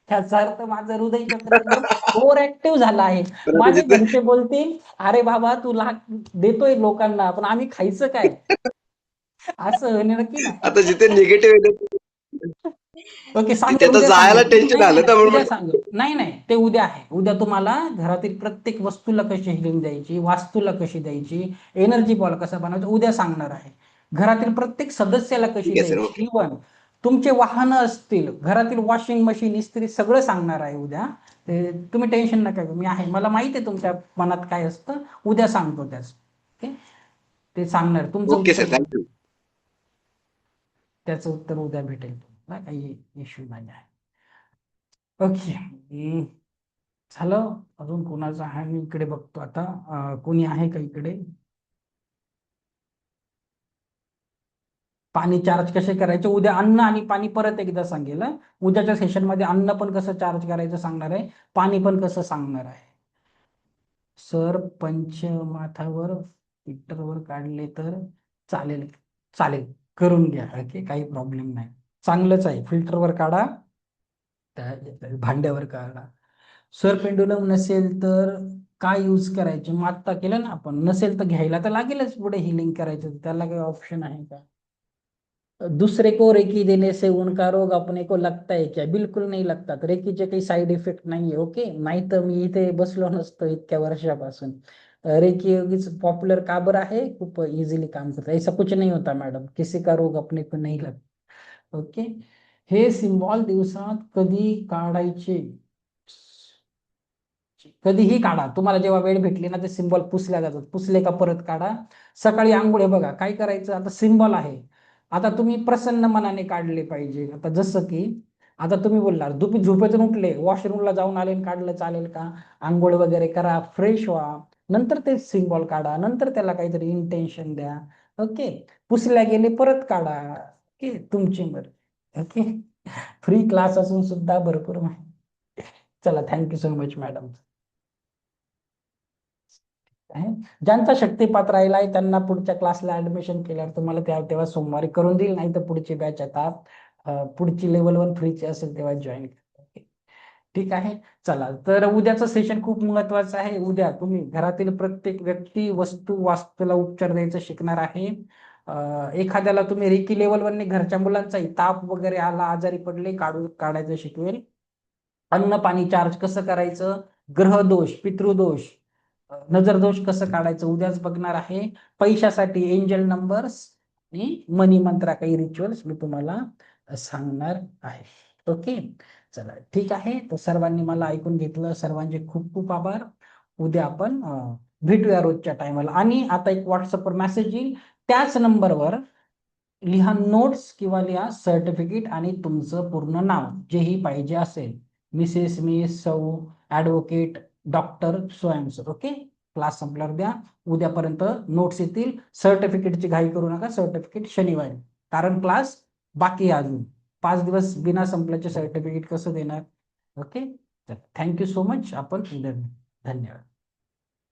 त्याचा अर्थ माझं हृदय चक्र एकदम ओव्हर ऍक्टिव्ह झालं आहे. तर आता माझे जिथे घरचे बोलतील, अरे बाबा तू देतोय लोकांना, पण आम्ही खायचं काय, असं नक्की ना. आता जिथे निगेटिव्ह एनर्जी ओके, तिथे सांगेल, आता उद्या जायला सांगेल. टेन्शन नाही आलं नाही, तर उद्या म्हणून सांगेल. नाही नाही, ते उद्या आहे. उद्या तुम्हाला घरातील प्रत्येक वस्तूला कशी हिलिंग द्यायची, वास्तूला कशी द्यायची, एनर्जी बॉल कसा बनवायचा, उद्या सांगणार आहे. घरातील प्रत्येक सदस्याला कशी ठीक आहे सर. द्यायची, ओके. इव्हन तुमचे वाहनं असतील, घरातील वॉशिंग मशीन, इस्त्री सगळं सांगणार आहे उद्या. ते तुम्ही टेन्शन नका घेऊ, मी आहे. मला माहिती आहे तुमच्या मनात काय असतं. उद्या सांगतो त्याच. ओके, ते सांगणार. तुमचं ओके उत्तर सर, थँक्यू. त्याचं उत्तर उद्या भेटेल तुम्हाला, काही इश्यू नाही आहे. ओके, झालं. अजून कोणाचं आहे मी इकडे बघतो आता. कोणी आहे का इकडे? पाणी चार्ज कसे करायचे उद्या. अन्न आणि पाणी परत एकदा सांगेल. उद्याच्या सेशन मध्ये अन्न पण कसं चार्ज करायचं सांगणार आहे, पाणी पण कसं सांगणार आहे. सर पंचमाथावर हीटरवर काढले तर चालेल? चालेल, करून घ्या. ओके, काही प्रॉब्लेम नाही, चांगलंच आहे. फिल्टरवर काढा, भांड्यावर काढा. सर पेंडुलम नसेल तर काय यूज करायचे? मग आत्ता केलं ना आपण. नसेल तर घ्यायला तर लागेलच पुढे हिलिंग करायचं, त्याला काही ऑप्शन आहे का? दूसरे को रेकी देने से उनका रोग अपने को लगता है क्या? बिलकुल नाही लगतात. रेकीचे काही साईड इफेक्ट नाहीये. ओके, नाही तर मी इथे बसलो नसतो इतक्या वर्षापासून. रेकी पॉप्युलर का बरं आहे? खूप इझिली काम करता. ऐसा कुछ नहीं होता मॅडम, किसी का रोग अपने को नहीं लगता. ओके, हे सिम्बॉल दिवसात कधी काढायचे? कधीही काढा, तुम्हाला जेव्हा वेळ भेटली ना. ते सिम्बॉल पुसल्या जातात, पुसले का परत काढा. सकाळी आंघोळ बघा काय करायचं. आता सिम्बॉल आहे, आता तुम्ही प्रसन्न मनाने काढले पाहिजे. आता जसं की आता तुम्ही बोलणार झोपेतून उठले, वॉशरूमला जाऊन आले आणि काढलं, चालेल का? आंघोळ वगैरे करा, फ्रेश व्हा, नंतर ते सिम्बॉल काढा, नंतर त्याला काहीतरी इंटेन्शन द्या. ओके, पुसल्या गेले परत काढा. ओके, तुमची मर्जी. ओके, फ्री क्लास असून सुद्धा भरपूर माहिती. चला, थँक्यू सो मच मॅडम. ज्यांचा शक्तिपात राहिला आहे त्यांना पुढच्या क्लासला ऍडमिशन केल्यावर तुम्हाला तेव्हा सोमवारी करून देईल, नाही तर पुढची बॅच आता पुढची लेवल 1 फ्रीची असेल तेव्हा जॉईन करा. ठीक आहे, चला. तर उद्याचं सेशन खूप महत्वाचं आहे. उद्या तुम्ही घरातील प्रत्येक व्यक्ती, वस्तू, वास्तूला उपचार द्यायचं शिकणार आहे. एखाद्याला तुम्ही रेकी लेवल 1 घरच्या मुलांचाही ताप वगैरे आला, आजारी पडले, काढायचं शिकवेल. अन्न पाणी चार्ज कसं करायचं, ग्रह दोष, पितृदोष, नजर दोष कसं काढायचं उद्याच बघणार आहे. पैशासाठी एंजल नंबर्स आणि मनी मंत्रा काही रिच्युअल्स मी तुम्हाला सांगणार आहे. ओके, चला ठीक आहे. तर सर्वांनी मला ऐकून घेतलं, सर्वांचे खूप खूप आभार. उद्या आपण भेटूया रोजच्या टायमाला. आणि आता एक व्हॉट्सअपवर मेसेज येईल, त्याच नंबरवर लिहा नोट्स किंवा लिहा सर्टिफिकेट आणि तुमचं पूर्ण नाव जेही पाहिजे असेल. मिसेस, मिस, सौ, advocate, doctor, so and so. Okay, class संपल्यावर द्या. उद्यापर्यंत नोट्स येतील. सर्टिफिकेटची घाई करू नका, सर्टिफिकेट शनिवारी, कारण क्लास बाकी आहे अजून. 5 दिवस बिना संपल्याचे सर्टिफिकेट कसं देणार? Okay, thank you so much. आपण धन्यवाद.